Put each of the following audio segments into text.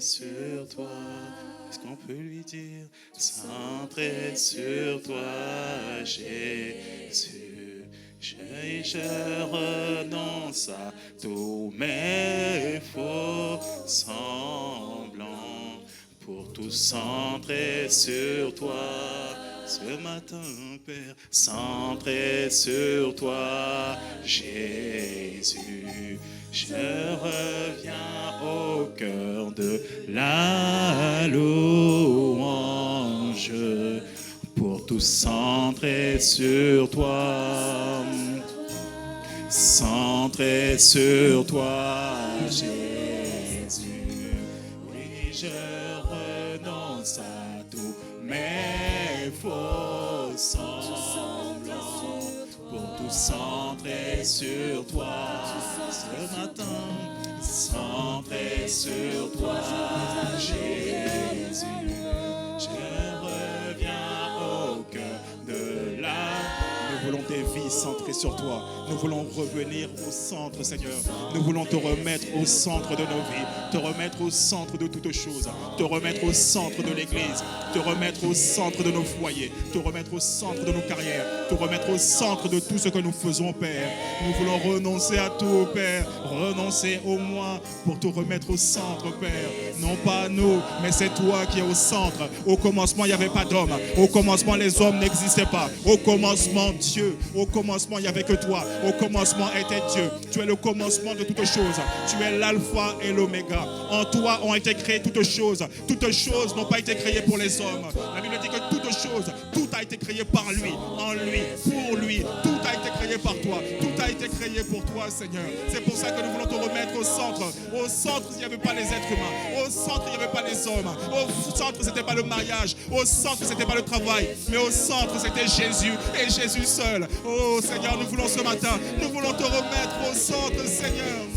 sur toi. Est-ce qu'on peut lui dire? Centré sur toi, Jésus. Je renonce à tous mes faux semblants pour tout centrer sur toi. Ce matin, Père, centré sur toi, Jésus. Je reviens au cœur de la louange pour tout centrer sur toi. Centré sur toi, Jésus. Oui, je renonce à tous mes faux semblants pour tout centrer sur toi. Ce matin, centré sur toi, Jésus. Je reviens au cœur de la... Nous voulons des vies centrées sur toi. Nous voulons revenir au centre, Seigneur. Nous voulons te remettre au centre de nos vies, te remettre au centre de toutes choses, te remettre au centre de l'Église, te remettre au centre de nos foyers, te remettre au centre de nos carrières, te remettre au centre de tout ce que nous faisons, Père. Nous voulons renoncer à tout, Père, renoncer au moi pour te remettre au centre, Père. Non pas nous, mais c'est toi qui es au centre. Au commencement, il n'y avait pas d'homme. Au commencement, les hommes n'existaient pas. Au commencement, Dieu. Au commencement, il n'y avait que toi. Au commencement était Dieu. Tu es le commencement de toutes choses. Tu es l'alpha et l'oméga. En toi ont été créées toutes choses. Toutes choses n'ont pas été créées pour les hommes. La Bible dit que toutes choses, tout a été créé par lui, en lui, pour lui. Tout a été créé par toi. Tout a été créé pour toi, Seigneur. C'est pour ça que nous voulons te remettre au centre. Au centre, il n'y avait pas les êtres humains. Au centre, il n'y avait pas les hommes. Au centre, ce n'était pas le mariage. Au centre, ce n'était pas le travail. Mais au centre, c'était Jésus et Jésus seul. Oh Seigneur, nous voulons ce matin, nous voulons te remettre au centre, Seigneur.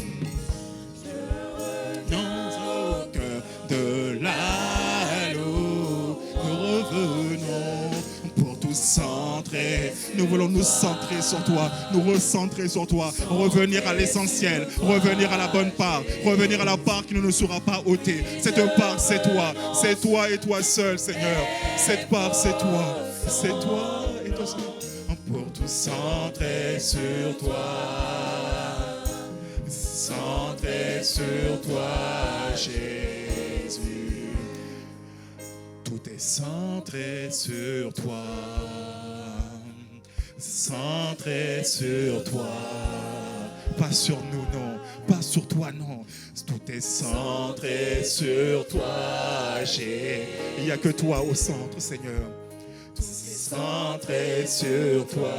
Non, au cœur de la loup, nous revenons pour tout centrer. Nous voulons nous centrer sur toi, nous recentrer sur toi, revenir à l'essentiel, revenir à la bonne part, revenir à la part qui ne nous sera pas ôtée. Cette part, c'est toi et toi seul, Seigneur. Cette part, c'est toi et toi seul. Pour tout centrer sur toi, centrer sur toi, Jésus. Tout est centré sur toi, centré sur toi. Pas sur nous, non, pas sur toi, non. Tout est centré sur toi, Jésus. Il n'y a que toi au centre, Seigneur. Centré sur toi.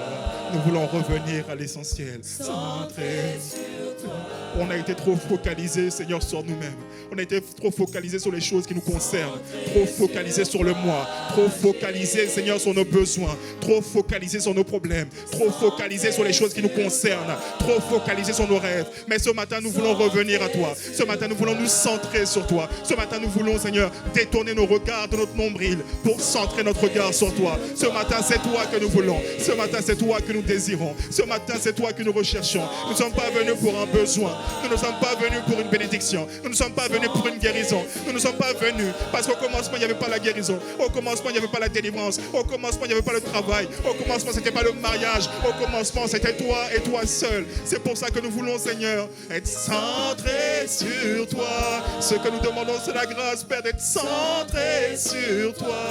Nous voulons revenir à l'essentiel. Centré sur toi. On a été trop focalisé, Seigneur, sur nous-mêmes. On a été trop focalisé sur les choses qui nous concernent. Trop focalisé sur le moi. Trop focalisé, Seigneur, sur nos besoins. Trop focalisé sur nos problèmes. Trop focalisé sur les choses qui nous concernent. Trop focalisé sur nos rêves. Mais ce matin, nous voulons revenir à toi. Ce matin, nous voulons nous centrer sur toi. Ce matin, nous voulons, Seigneur, détourner nos regards de notre nombril pour centrer notre regard sur toi. Ce matin, c'est toi que nous voulons. Ce matin, c'est toi que nous désirons. Ce matin, c'est toi que nous recherchons. Nous ne sommes pas venus pour un besoin. Nous ne sommes pas venus pour une bénédiction. Nous ne sommes pas venus pour une guérison. Nous ne sommes pas venus parce qu'au commencement, il n'y avait pas la guérison. Au commencement, il n'y avait pas la délivrance. Au commencement, il n'y avait pas le travail. Au commencement, ce n'était pas le mariage. Au commencement, c'était toi et toi seul. C'est pour ça que nous voulons, Seigneur, être centrés sur toi. Ce que nous demandons, c'est la grâce, Père, d'être centrés sur toi.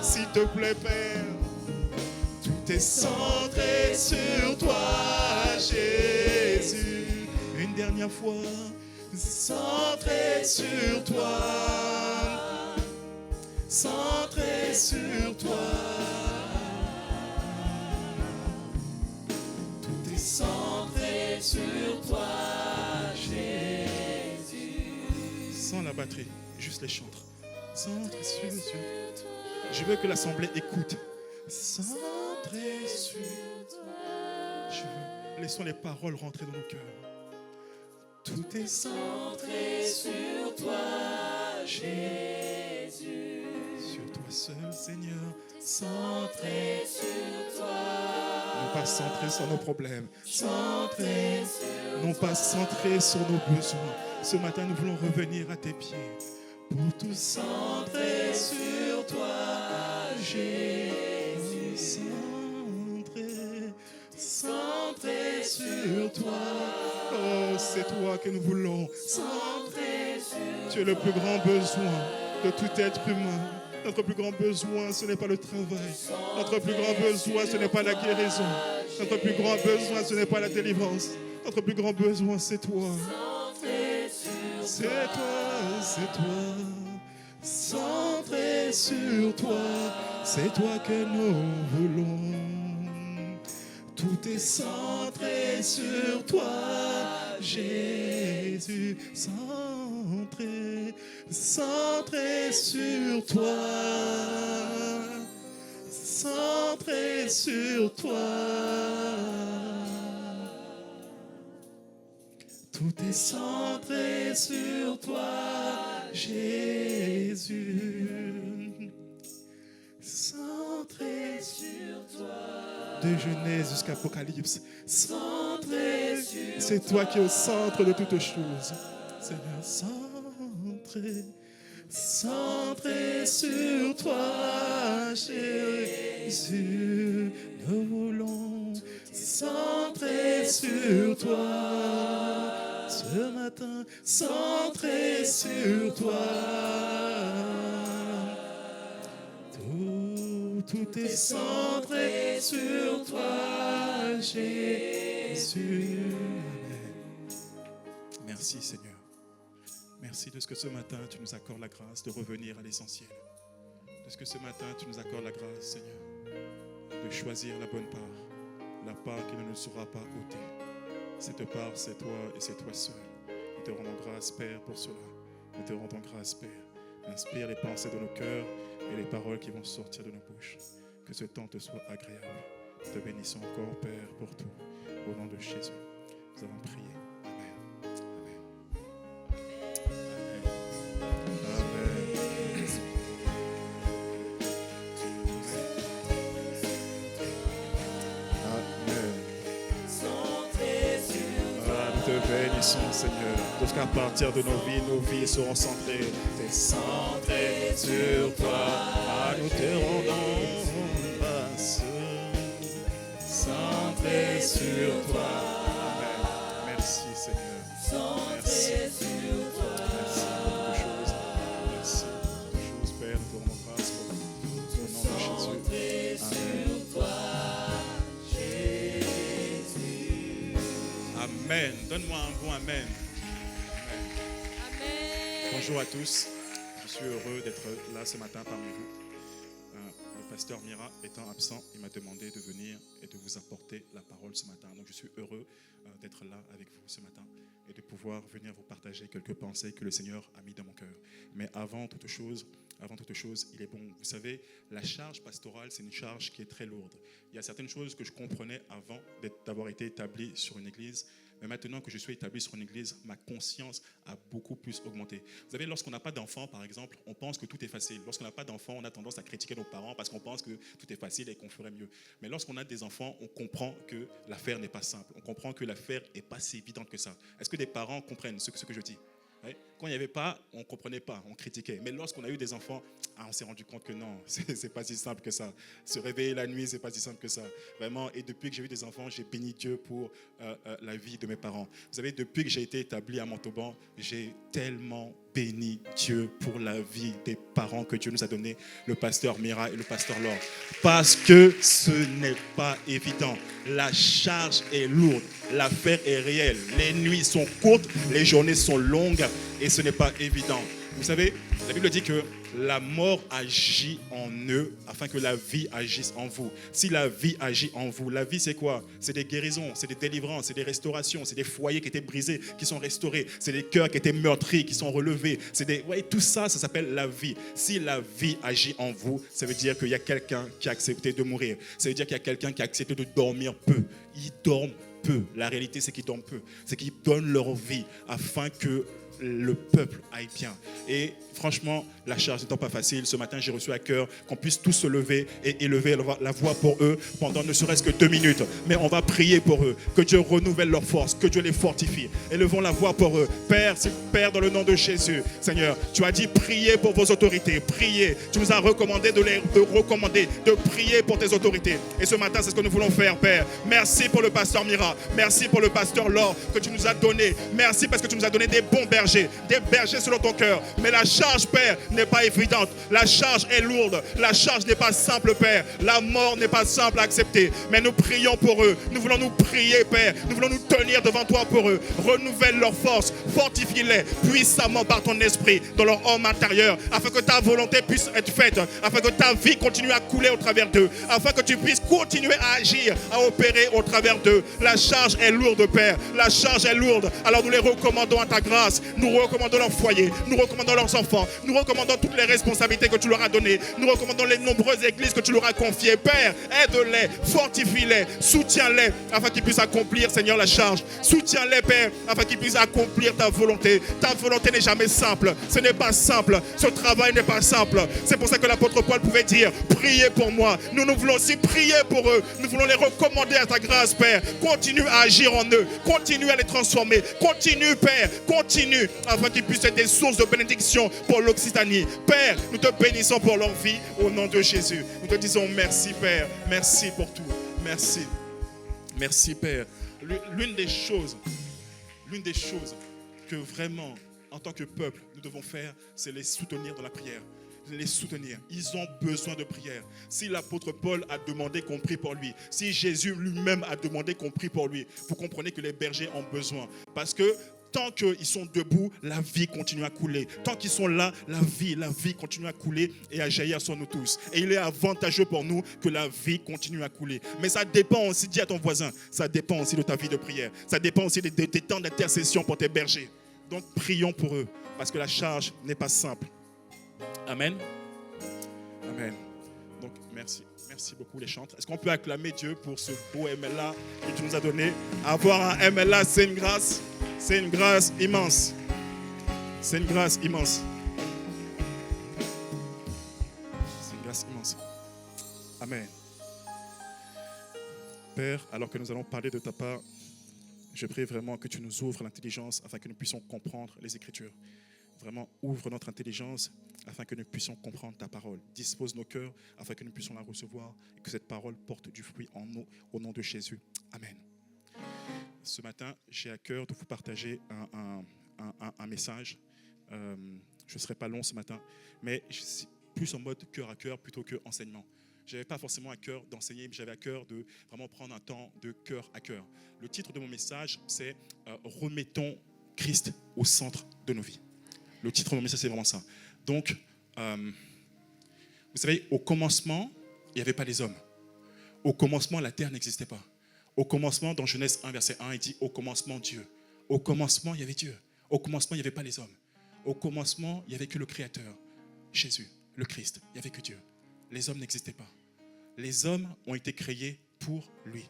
S'il te plaît, Père, tout est centré sur toi, Jésus. Une dernière fois, centré sur toi, centré sur toi. Tout est centré sur toi, Jésus. Sans la batterie, juste les chantres. Centré sur toi. Je veux que l'assemblée écoute. Centré sur toi. Laissons les paroles rentrer dans nos cœurs. Tout est centré sur toi, Jésus. Sur toi seul, Seigneur. Centré sur toi. Non pas centré sur nos problèmes. Centré sur non pas centré sur nos besoins. Ce matin, nous voulons revenir à tes pieds pour tout centrer sur toi, Jésus. Centrer sur toi. Oh, c'est toi que nous voulons centrer sur toi. Tu es le plus grand besoin de tout être humain. Notre plus grand besoin, ce n'est pas le travail. Notre plus grand besoin, ce n'est pas la guérison. Notre plus grand besoin, ce n'est pas la délivrance. Notre plus grand besoin, c'est toi. C'est toi, c'est toi. Centré sur toi, c'est toi que nous voulons. Tout est centré sur toi, Jésus. Centré, centré sur toi. Centré sur toi. Tout est centré sur toi, Jésus. Centré sur toi. De Genèse jusqu'à Apocalypse. Centré, c'est toi qui es au centre de toutes choses. Seigneur, centré, centré sur toi, Jésus. Nous voulons centrer sur toi. Ce matin, centré sur toi. Tout est centré sur toi, Jésus. Merci Seigneur. Merci de ce que ce matin tu nous accordes la grâce de revenir à l'essentiel. De ce que ce matin tu nous accordes la grâce, Seigneur, de choisir la bonne part, la part qui ne nous sera pas ôtée. Cette part, c'est toi et c'est toi seul. Nous te rendons grâce, Père, pour cela. Nous te rendons grâce, Père. Inspire les pensées de nos cœurs et les paroles qui vont sortir de nos bouches. Que ce temps te soit agréable. Nous te bénissons encore, Père, pour tout. Au nom de Jésus, nous avons prié. Amen. Amen. Amen. Amen. Nous te bénissons, Seigneur. Parce qu'à partir de nos vies seront centrées. T'es centré sur toi. Nous te rendons grâce. Centré sur toi. Amen. Merci, Seigneur. Merci. Merci pour toutes choses. Merci pour toutes choses, Père. Nous te rendons grâce pour nous. Au nom de Jésus. Amen. Amen. Donne-moi un bon amen. Amen. Bonjour à tous. Je suis heureux d'être là ce matin parmi vous. Le pasteur Mira étant absent, il m'a demandé de venir et de vous apporter la parole ce matin. Donc je suis heureux d'être là avec vous ce matin et de pouvoir venir vous partager quelques pensées que le Seigneur a mis dans mon cœur. Mais avant toute chose, il est bon. Vous savez, la charge pastorale, c'est une charge qui est très lourde. Il y a certaines choses que je comprenais avant d'avoir été établi sur une église. Mais maintenant que je suis établi sur une église, ma conscience a beaucoup plus augmenté. Vous savez, lorsqu'on n'a pas d'enfants, par exemple, on pense que tout est facile. Lorsqu'on n'a pas d'enfants, on a tendance à critiquer nos parents parce qu'on pense que tout est facile et qu'on ferait mieux. Mais lorsqu'on a des enfants, on comprend que l'affaire n'est pas simple. On comprend que l'affaire n'est pas si évidente que ça. Est-ce que des parents comprennent ce que je dis ? Ouais. Quand il n'y avait pas, on ne comprenait pas, on critiquait. Mais lorsqu'on a eu des enfants, on s'est rendu compte que non, c'est pas si simple que ça. Se réveiller la nuit, c'est pas si simple que ça. Vraiment, et depuis que j'ai eu des enfants, j'ai béni Dieu pour la vie de mes parents. Vous savez, depuis que j'ai été établi à Montauban, j'ai tellement béni Dieu pour la vie des parents que Dieu nous a donné, le pasteur Mira et le pasteur Laure. Parce que ce n'est pas évident. La charge est lourde, l'affaire est réelle. Les nuits sont courtes, les journées sont longues et ce n'est pas évident. Vous savez, la Bible dit que la mort agit en eux afin que la vie agisse en vous. Si la vie agit en vous, la vie c'est quoi ? C'est des guérisons, c'est des délivrances, c'est des restaurations, c'est des foyers qui étaient brisés, qui sont restaurés, c'est des cœurs qui étaient meurtris, qui sont relevés. Tout ça, ça s'appelle la vie. Si la vie agit en vous, ça veut dire qu'il y a quelqu'un qui a accepté de mourir. Ça veut dire qu'il y a quelqu'un qui a accepté de dormir peu. Ils dorment peu. La réalité c'est qu'ils dorment peu. C'est qu'ils donnent leur vie afin que le peuple aille bien. Et franchement, la charge n'étant pas facile, ce matin, j'ai reçu à cœur qu'on puisse tous se lever et élever la voix pour eux pendant ne serait-ce que 2 minutes. Mais on va prier pour eux, que Dieu renouvelle leur force, que Dieu les fortifie. Élevons la voix pour eux. Père, dans le nom de Jésus, Seigneur, tu as dit priez pour vos autorités, priez. Tu nous as recommandé de prier pour tes autorités. Et ce matin, c'est ce que nous voulons faire, Père. Merci pour le pasteur Mira. Merci pour le pasteur Laure que tu nous as donné. Merci parce que tu nous as donné des bons bergers, des bergers selon ton cœur. Mais la charge, Père, n'est pas évidente. La charge est lourde. La charge n'est pas simple, Père. La mort n'est pas simple à accepter. Mais nous prions pour eux. Nous voulons nous prier, Père. Nous voulons nous tenir devant toi pour eux. Renouvelle leur force. Fortifie-les puissamment par ton esprit dans leur homme intérieur, afin que ta volonté puisse être faite, afin que ta vie continue à couler au travers d'eux, afin que tu puisses continuer à agir, à opérer au travers d'eux. La charge est lourde, Père. La charge est lourde. Alors nous les recommandons à ta grâce. Nous recommandons leur foyer. Nous recommandons leurs enfants. Nous recommandons toutes les responsabilités que tu leur as données. Nous recommandons les nombreuses églises que tu leur as confiées. Père, aide-les, fortifie-les, soutiens-les, afin qu'ils puissent accomplir, Seigneur, la charge. Soutiens-les, Père, afin qu'ils puissent accomplir ta volonté. Ta volonté n'est jamais simple. Ce n'est pas simple. Ce travail n'est pas simple. C'est pour ça que l'apôtre Paul pouvait dire, priez pour moi. Nous voulons aussi prier pour eux. Nous voulons les recommander à ta grâce, Père. Continue à agir en eux. Continue à les transformer. Continue, Père. Continue, afin qu'ils puissent être des sources de bénédiction pour l'Occitanie. Père, nous te bénissons pour leur vie au nom de Jésus. Nous te disons merci, Père. Merci pour tout. Merci. Merci, Père. L'une des choses que vraiment, en tant que peuple, nous devons faire, c'est les soutenir dans la prière. Les soutenir. Ils ont besoin de prière. Si l'apôtre Paul a demandé qu'on prie pour lui, si Jésus lui-même a demandé qu'on prie pour lui, vous comprenez que les bergers ont besoin. Parce que tant qu'ils sont debout, la vie continue à couler. Tant qu'ils sont là, la vie continue à couler et à jaillir sur nous tous. Et il est avantageux pour nous que la vie continue à couler. Mais ça dépend aussi, dis à ton voisin, ça dépend aussi de ta vie de prière. Ça dépend aussi de tes temps d'intercession pour tes bergers. Donc prions pour eux, parce que la charge n'est pas simple. Amen. Amen. Donc merci. Merci beaucoup les chantres. Est-ce qu'on peut acclamer Dieu pour ce beau MLA que tu nous as donné? Avoir un MLA, c'est une grâce. C'est une grâce immense. C'est une grâce immense. C'est une grâce immense. Amen. Père, alors que nous allons parler de ta part, je prie vraiment que tu nous ouvres l'intelligence afin que nous puissions comprendre les Écritures. Vraiment, ouvre notre intelligence afin que nous puissions comprendre ta parole. Dispose nos cœurs afin que nous puissions la recevoir et que cette parole porte du fruit en nous, au nom de Jésus. Amen. Ce matin, j'ai à cœur de vous partager un message. Je ne serai pas long ce matin, mais je suis plus en mode cœur à cœur plutôt qu'enseignement. Je n'avais pas forcément à cœur d'enseigner, mais j'avais à cœur de vraiment prendre un temps de cœur à cœur. Le titre de mon message, c'est « Remettons Christ au centre de nos vies ». Le titre de mon message, c'est vraiment ça. Donc, vous savez, au commencement, il n'y avait pas les hommes. Au commencement, la terre n'existait pas. Au commencement, dans Genèse 1, verset 1, il dit « Au commencement, Dieu ». Au commencement, il y avait Dieu. Au commencement, il n'y avait pas les hommes. Au commencement, il n'y avait que le Créateur, Jésus, le Christ. Il n'y avait que Dieu. Les hommes n'existaient pas. Les hommes ont été créés pour lui.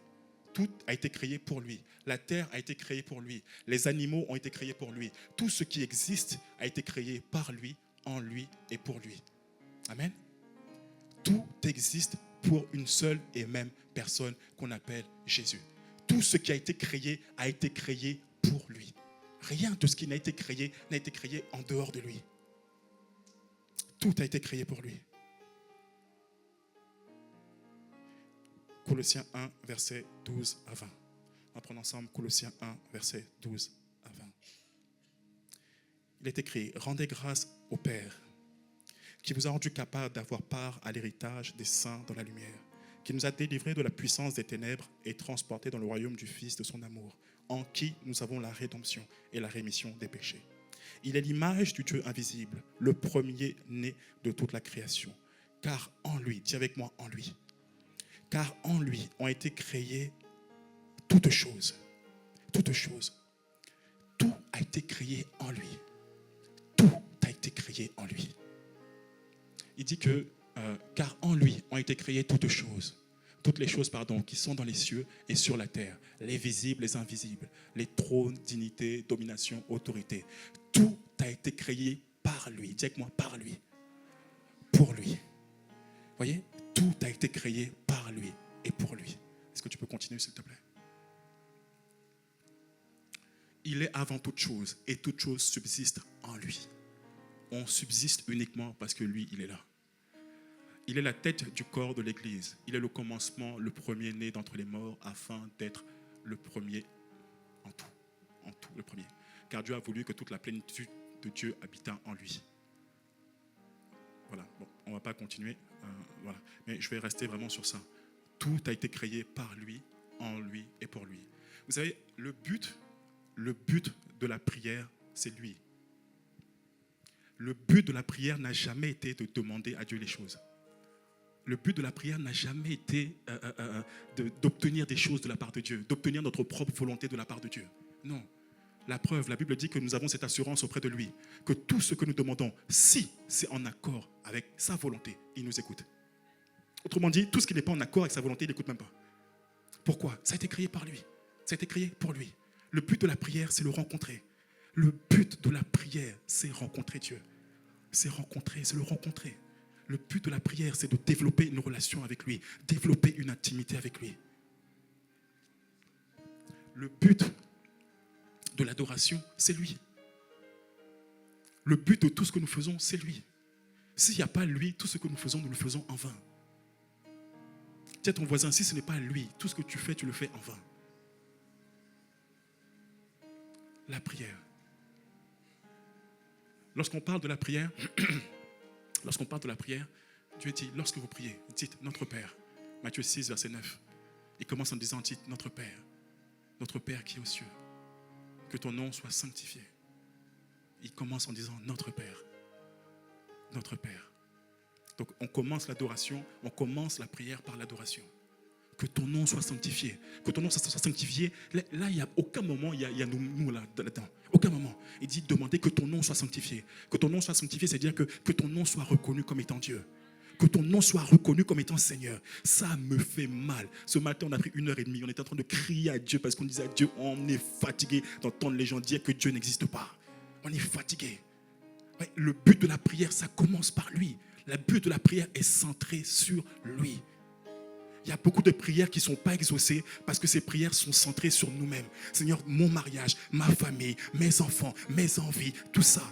Tout a été créé pour lui. La terre a été créée pour lui. Les animaux ont été créés pour lui. Tout ce qui existe a été créé par lui, en lui et pour lui. Amen. Tout existe pour une seule et même personne qu'on appelle Jésus. Tout ce qui a été créé pour lui. Rien de ce qui n'a été créé en dehors de lui. Tout a été créé pour lui. Colossiens 1, versets 12 à 20. On va prendre ensemble Colossiens 1, versets 12 à 20. Il est écrit « Rendez grâce au Père, qui vous a rendu capable d'avoir part à l'héritage des saints dans la lumière, qui nous a délivrés de la puissance des ténèbres et transportés dans le royaume du Fils de son amour, en qui nous avons la rédemption et la rémission des péchés. Il est l'image du Dieu invisible, le premier-né de toute la création. Car en lui, dis avec moi, en lui, car en lui ont été créées toutes choses. Toutes choses. Tout a été créé en lui. Tout a été créé en lui. Il dit que, car en lui ont été créées toutes choses. toutes les choses, qui sont dans les cieux et sur la terre, les visibles, les invisibles, les trônes, dignités, domination, autorité. Tout a été créé par lui. Dis avec moi, par lui. Pour lui. Vous voyez, tout a été créé par lui et pour lui. Est-ce que tu peux continuer, s'il te plaît? Il est avant toute chose et toute chose subsiste en lui. On subsiste uniquement parce que lui, il est là. Il est la tête du corps de l'Église. Il est le commencement, le premier-né d'entre les morts, afin d'être le premier en tout, le premier. Car Dieu a voulu que toute la plénitude de Dieu habitât en lui. Voilà, bon, on ne va pas continuer, voilà. Mais je vais rester vraiment sur ça. Tout a été créé par lui, en lui et pour lui. Vous savez, le but de la prière, c'est lui. Le but de la prière n'a jamais été de demander à Dieu les choses. Le but de la prière n'a jamais été d'obtenir des choses de la part de Dieu, d'obtenir notre propre volonté de la part de Dieu. Non. La preuve, la Bible dit que nous avons cette assurance auprès de lui, que tout ce que nous demandons, si c'est en accord avec sa volonté, il nous écoute. Autrement dit, tout ce qui n'est pas en accord avec sa volonté, il n'écoute même pas. Pourquoi? Ça a été créé par lui. Ça a été créé pour lui. Le but de la prière, c'est le rencontrer. Le but de la prière, c'est rencontrer Dieu. C'est rencontrer, c'est le rencontrer. Le but de la prière, c'est de développer une relation avec lui, développer une intimité avec lui. Le but de l'adoration, c'est lui. Le but de tout ce que nous faisons, c'est lui. S'il n'y a pas lui, tout ce que nous faisons le faisons en vain. Dis à ton voisin, si ce n'est pas lui, tout ce que tu fais en vain. La prière. Lorsqu'on parle de la prière, Dieu dit, lorsque vous priez, dites notre Père. Matthieu 6, verset 9. Il commence en disant, dites notre Père qui est aux cieux. Que ton nom soit sanctifié. Il commence en disant notre Père. Notre Père. Donc on commence l'adoration, on commence la prière par l'adoration. Que ton nom soit sanctifié. Que ton nom soit sanctifié. Là, il n'y a aucun moment, il y a nous là-dedans. Aucun moment. Il dit demander que ton nom soit sanctifié. Que ton nom soit sanctifié, c'est-à-dire que ton nom soit reconnu comme étant Dieu. Que ton nom soit reconnu comme étant Seigneur. Ça me fait mal. Ce matin, on a pris 1h30. On était en train de crier à Dieu parce qu'on disait à Dieu, on est fatigué d'entendre les gens dire que Dieu n'existe pas. On est fatigué. Ouais, le but de la prière, ça commence par lui. Le but de la prière est centré sur lui. Il y a beaucoup de prières qui ne sont pas exaucées parce que ces prières sont centrées sur nous-mêmes. Seigneur, mon mariage, ma famille, mes enfants, mes envies, tout ça.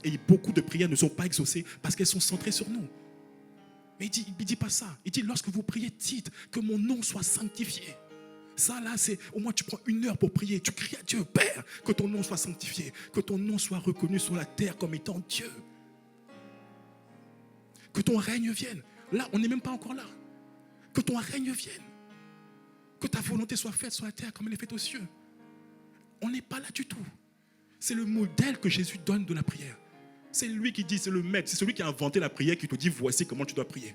Et beaucoup de prières ne sont pas exaucées parce qu'elles sont centrées sur nous. Mais il ne dit pas ça. Il dit, lorsque vous priez, dites que mon nom soit sanctifié. Ça, là, c'est au moins tu prends 1 heure pour prier. Tu cries à Dieu, Père, que ton nom soit sanctifié. Que ton nom soit reconnu sur la terre comme étant Dieu. Que ton règne vienne. Là, on n'est même pas encore là. Que ton règne vienne. Que ta volonté soit faite sur la terre comme elle est faite aux cieux. On n'est pas là du tout. C'est le modèle que Jésus donne de la prière. C'est lui qui dit, c'est le maître, c'est celui qui a inventé la prière qui te dit, voici comment tu dois prier.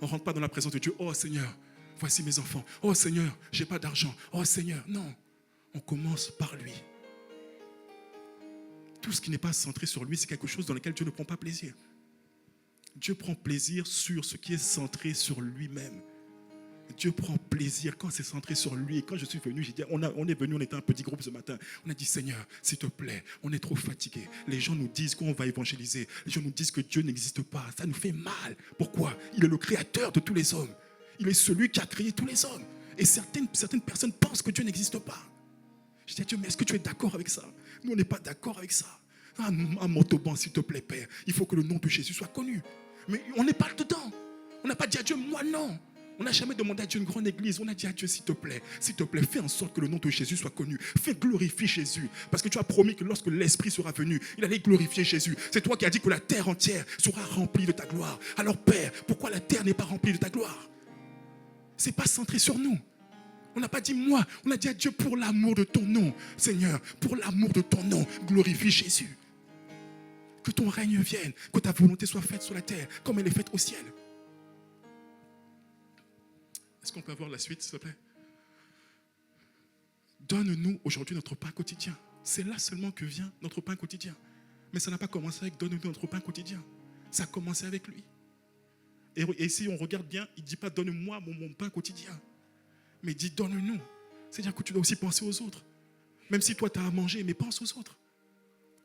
On ne rentre pas dans la présence de Dieu, oh Seigneur, voici mes enfants. Oh Seigneur, je n'ai pas d'argent. Oh Seigneur, non. On commence par lui. Tout ce qui n'est pas centré sur lui, c'est quelque chose dans lequel Dieu ne prend pas plaisir. Dieu prend plaisir sur ce qui est centré sur lui-même. Dieu prend plaisir quand c'est centré sur lui. Et quand je suis venu, j'ai dit, on est venu, on était un petit groupe ce matin. On a dit, Seigneur, s'il te plaît, on est trop fatigué. Les gens nous disent qu'on va évangéliser. Les gens nous disent que Dieu n'existe pas. Ça nous fait mal. Pourquoi? Il est le créateur de tous les hommes. Il est celui qui a créé tous les hommes. Et certaines personnes pensent que Dieu n'existe pas. Je dis à Dieu, mais est-ce que tu es d'accord avec ça? Nous, on n'est pas d'accord avec ça. Ah, Montauban, s'il te plaît, Père. Il faut que le nom de Jésus soit connu. Mais on n'est pas dedans. On n'a pas dit à Dieu, moi non. On n'a jamais demandé à Dieu une grande église. On a dit à Dieu, s'il te plaît, fais en sorte que le nom de Jésus soit connu. Fais glorifier Jésus. Parce que tu as promis que lorsque l'Esprit sera venu, il allait glorifier Jésus. C'est toi qui as dit que la terre entière sera remplie de ta gloire. Alors Père, pourquoi la terre n'est pas remplie de ta gloire? Ce n'est pas centré sur nous. On n'a pas dit moi. On a dit à Dieu, pour l'amour de ton nom, Seigneur, pour l'amour de ton nom, glorifie Jésus. Que ton règne vienne, que ta volonté soit faite sur la terre comme elle est faite au ciel. Est-ce qu'on peut avoir la suite, s'il te plaît? Donne-nous aujourd'hui notre pain quotidien. C'est là seulement que vient notre pain quotidien. Mais ça n'a pas commencé avec donne-nous notre pain quotidien. Ça a commencé avec lui. Et si on regarde bien, il ne dit pas donne-moi mon pain quotidien. Mais il dit donne-nous. C'est-à-dire que tu dois aussi penser aux autres. Même si toi tu as à manger, mais pense aux autres.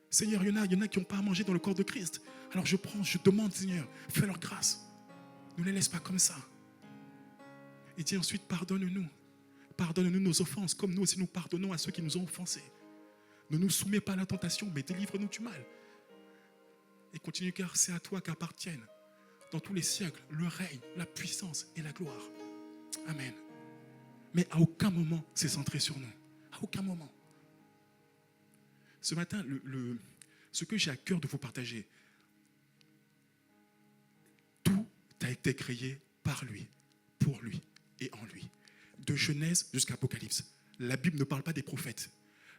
Seigneur, il y en a qui n'ont pas à manger dans le corps de Christ. Alors je demande, Seigneur, fais leur grâce. Ne les laisse pas comme ça. Il dit ensuite, pardonne-nous. Pardonne-nous nos offenses, comme nous aussi nous pardonnons à ceux qui nous ont offensés. Ne nous soumets pas à la tentation, mais délivre-nous du mal. Et continue, car c'est à toi qu'appartiennent, dans tous les siècles, le règne, la puissance et la gloire. Amen. Mais à aucun moment, c'est centré sur nous. À aucun moment. Ce matin, ce que j'ai à cœur de vous partager, tout a été créé par lui, pour lui et en lui. De Genèse jusqu'à Apocalypse. La Bible ne parle pas des prophètes.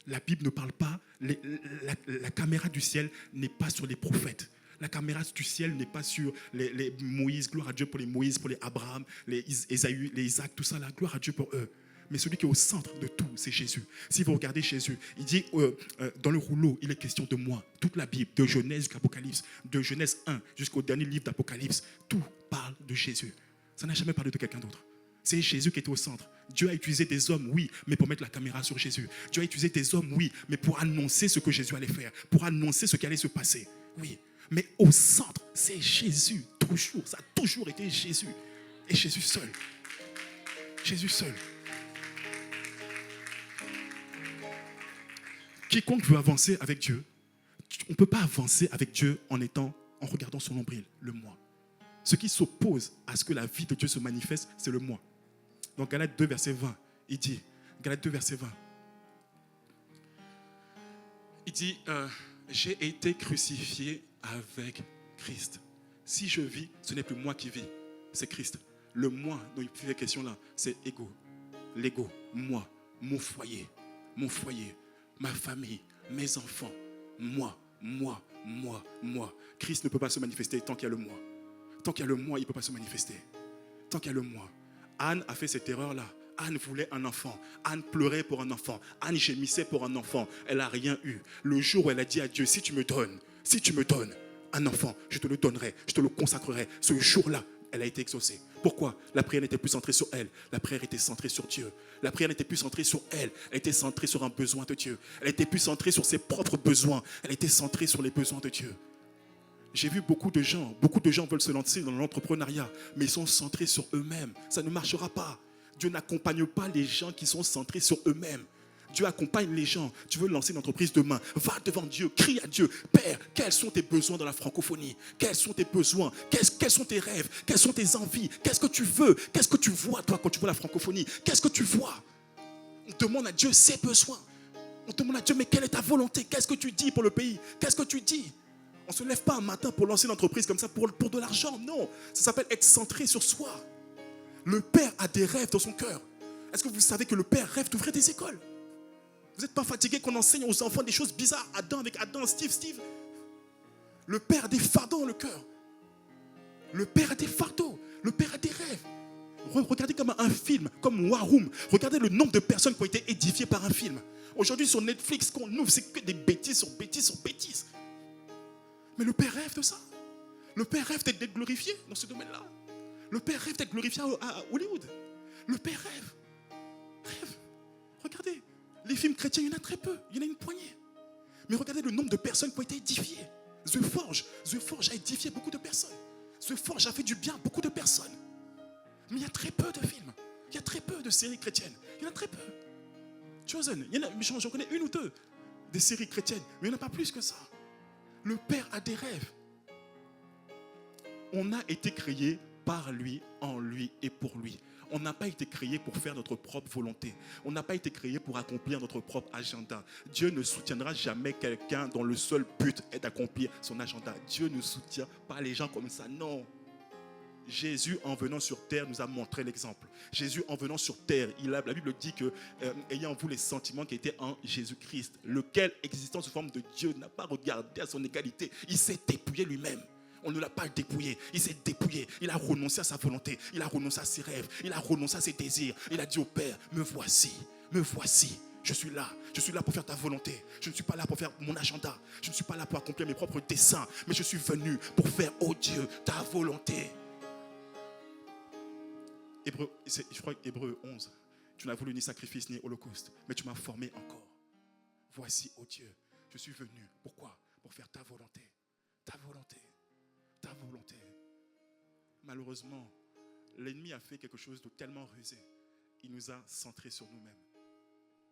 La Bible ne parle pas, la caméra du ciel n'est pas sur les prophètes. La caméra du ciel n'est pas sur les Moïse, gloire à Dieu pour les Moïse, pour les Abraham, les Ésaü, les Isaac, tout ça là, gloire à Dieu pour eux. Mais celui qui est au centre de tout, c'est Jésus. Si vous regardez Jésus, il dit dans le rouleau, il est question de moi. Toute la Bible, de Genèse jusqu'à Apocalypse, de Genèse 1 jusqu'au dernier livre d'Apocalypse, tout parle de Jésus. Ça n'a jamais parlé de quelqu'un d'autre. C'est Jésus qui était au centre. Dieu a utilisé des hommes, oui, mais pour mettre la caméra sur Jésus. Dieu a utilisé des hommes, oui, mais pour annoncer ce que Jésus allait faire, pour annoncer ce qui allait se passer. Oui, mais au centre, c'est Jésus, toujours. Ça a toujours été Jésus. Et Jésus seul. Jésus seul. Quiconque veut avancer avec Dieu, on ne peut pas avancer avec Dieu en regardant son nombril, le moi. Ce qui s'oppose à ce que la vie de Dieu se manifeste, c'est le moi. Dans Galates 2, verset 20, il dit, Galates 2, verset 20, il dit, j'ai été crucifié avec Christ. Si je vis, ce n'est plus moi qui vis, c'est Christ. Le moi dont il fait question là, c'est l'ego, moi, mon foyer, ma famille, mes enfants, moi. Christ ne peut pas se manifester tant qu'il y a le moi. Tant qu'il y a le moi, il ne peut pas se manifester. Tant qu'il y a le moi. Anne a fait cette erreur-là. Anne voulait un enfant. Anne pleurait pour un enfant. Anne gémissait pour un enfant. Elle n'a rien eu. Le jour où elle a dit à Dieu, si tu me donnes un enfant, je te le donnerai, je te le consacrerai. Ce jour-là, elle a été exaucée. Pourquoi? La prière n'était plus centrée sur elle. La prière était centrée sur Dieu. La prière n'était plus centrée sur elle. Elle était centrée sur un besoin de Dieu. Elle était plus centrée sur ses propres besoins. Elle était centrée sur les besoins de Dieu. J'ai vu beaucoup de gens veulent se lancer dans l'entrepreneuriat, mais ils sont centrés sur eux-mêmes. Ça ne marchera pas. Dieu n'accompagne pas les gens qui sont centrés sur eux-mêmes. Dieu accompagne les gens. Tu veux lancer une entreprise demain, va devant Dieu, crie à Dieu. Père, quels sont tes besoins dans la francophonie? Quels sont tes besoins? Quels sont tes rêves? Quelles sont tes envies? Qu'est-ce que tu veux? Qu'est-ce que tu vois toi quand tu vois la francophonie? Qu'est-ce que tu vois? On demande à Dieu ses besoins. On demande à Dieu, mais quelle est ta volonté? Qu'est-ce que tu dis pour le pays? Qu'est-ce que tu dis? On ne se lève pas un matin pour lancer une entreprise comme ça pour de l'argent. Non, ça s'appelle être centré sur soi. Le Père a des rêves dans son cœur. Est-ce que vous savez que le Père rêve d'ouvrir des écoles? Vous n'êtes pas fatigué qu'on enseigne aux enfants des choses bizarres? Adam avec Adam, Steve. Le Père a des fardeaux dans le cœur. Le Père a des fardeaux. Le Père a des rêves. Regardez comme un film, comme War Room. Regardez le nombre de personnes qui ont été édifiées par un film. Aujourd'hui sur Netflix, qu'on ouvre, c'est que des bêtises sur bêtises sur bêtises. Mais le Père rêve de ça. Le Père rêve d'être glorifié dans ce domaine-là. Le Père rêve d'être glorifié à Hollywood. Le Père rêve. Regardez, les films chrétiens, il y en a très peu. Il y en a une poignée. Mais regardez le nombre de personnes qui ont été édifiées. The Forge a édifié beaucoup de personnes. The Forge a fait du bien à beaucoup de personnes. Mais il y a très peu de films. Il y a très peu de séries chrétiennes. Il y en a très peu. Chosen, j'en connais une ou deux des séries chrétiennes. Mais il n'y en a pas plus que ça. Le Père a des rêves. On a été créé par lui, en lui et pour lui. On n'a pas été créé pour faire notre propre volonté. On n'a pas été créé pour accomplir notre propre agenda. Dieu ne soutiendra jamais quelqu'un dont le seul but est d'accomplir son agenda. Dieu ne soutient pas les gens comme ça, non. Jésus, en venant sur terre, nous a montré l'exemple. Jésus, en venant sur terre, la Bible dit que, ayant en vous les sentiments qui étaient en Jésus-Christ, lequel, existant sous forme de Dieu, n'a pas regardé à son égalité. Il s'est dépouillé lui-même. On ne l'a pas dépouillé. Il s'est dépouillé. Il a renoncé à sa volonté. Il a renoncé à ses rêves. Il a renoncé à ses désirs. Il a dit au Père, me voici. Je suis là. Je suis là pour faire ta volonté. Je ne suis pas là pour faire mon agenda. Je ne suis pas là pour accomplir mes propres desseins. Mais je suis venu pour faire, oh Dieu, ta volonté. Je crois Hébreu 11. Tu n'as voulu ni sacrifice ni holocauste, mais tu m'as formé encore. Voici, ô Dieu, je suis venu. Pourquoi? Pour faire ta volonté. Ta volonté. Ta volonté. Malheureusement, l'ennemi a fait quelque chose de tellement rusé. Il nous a centrés sur nous-mêmes.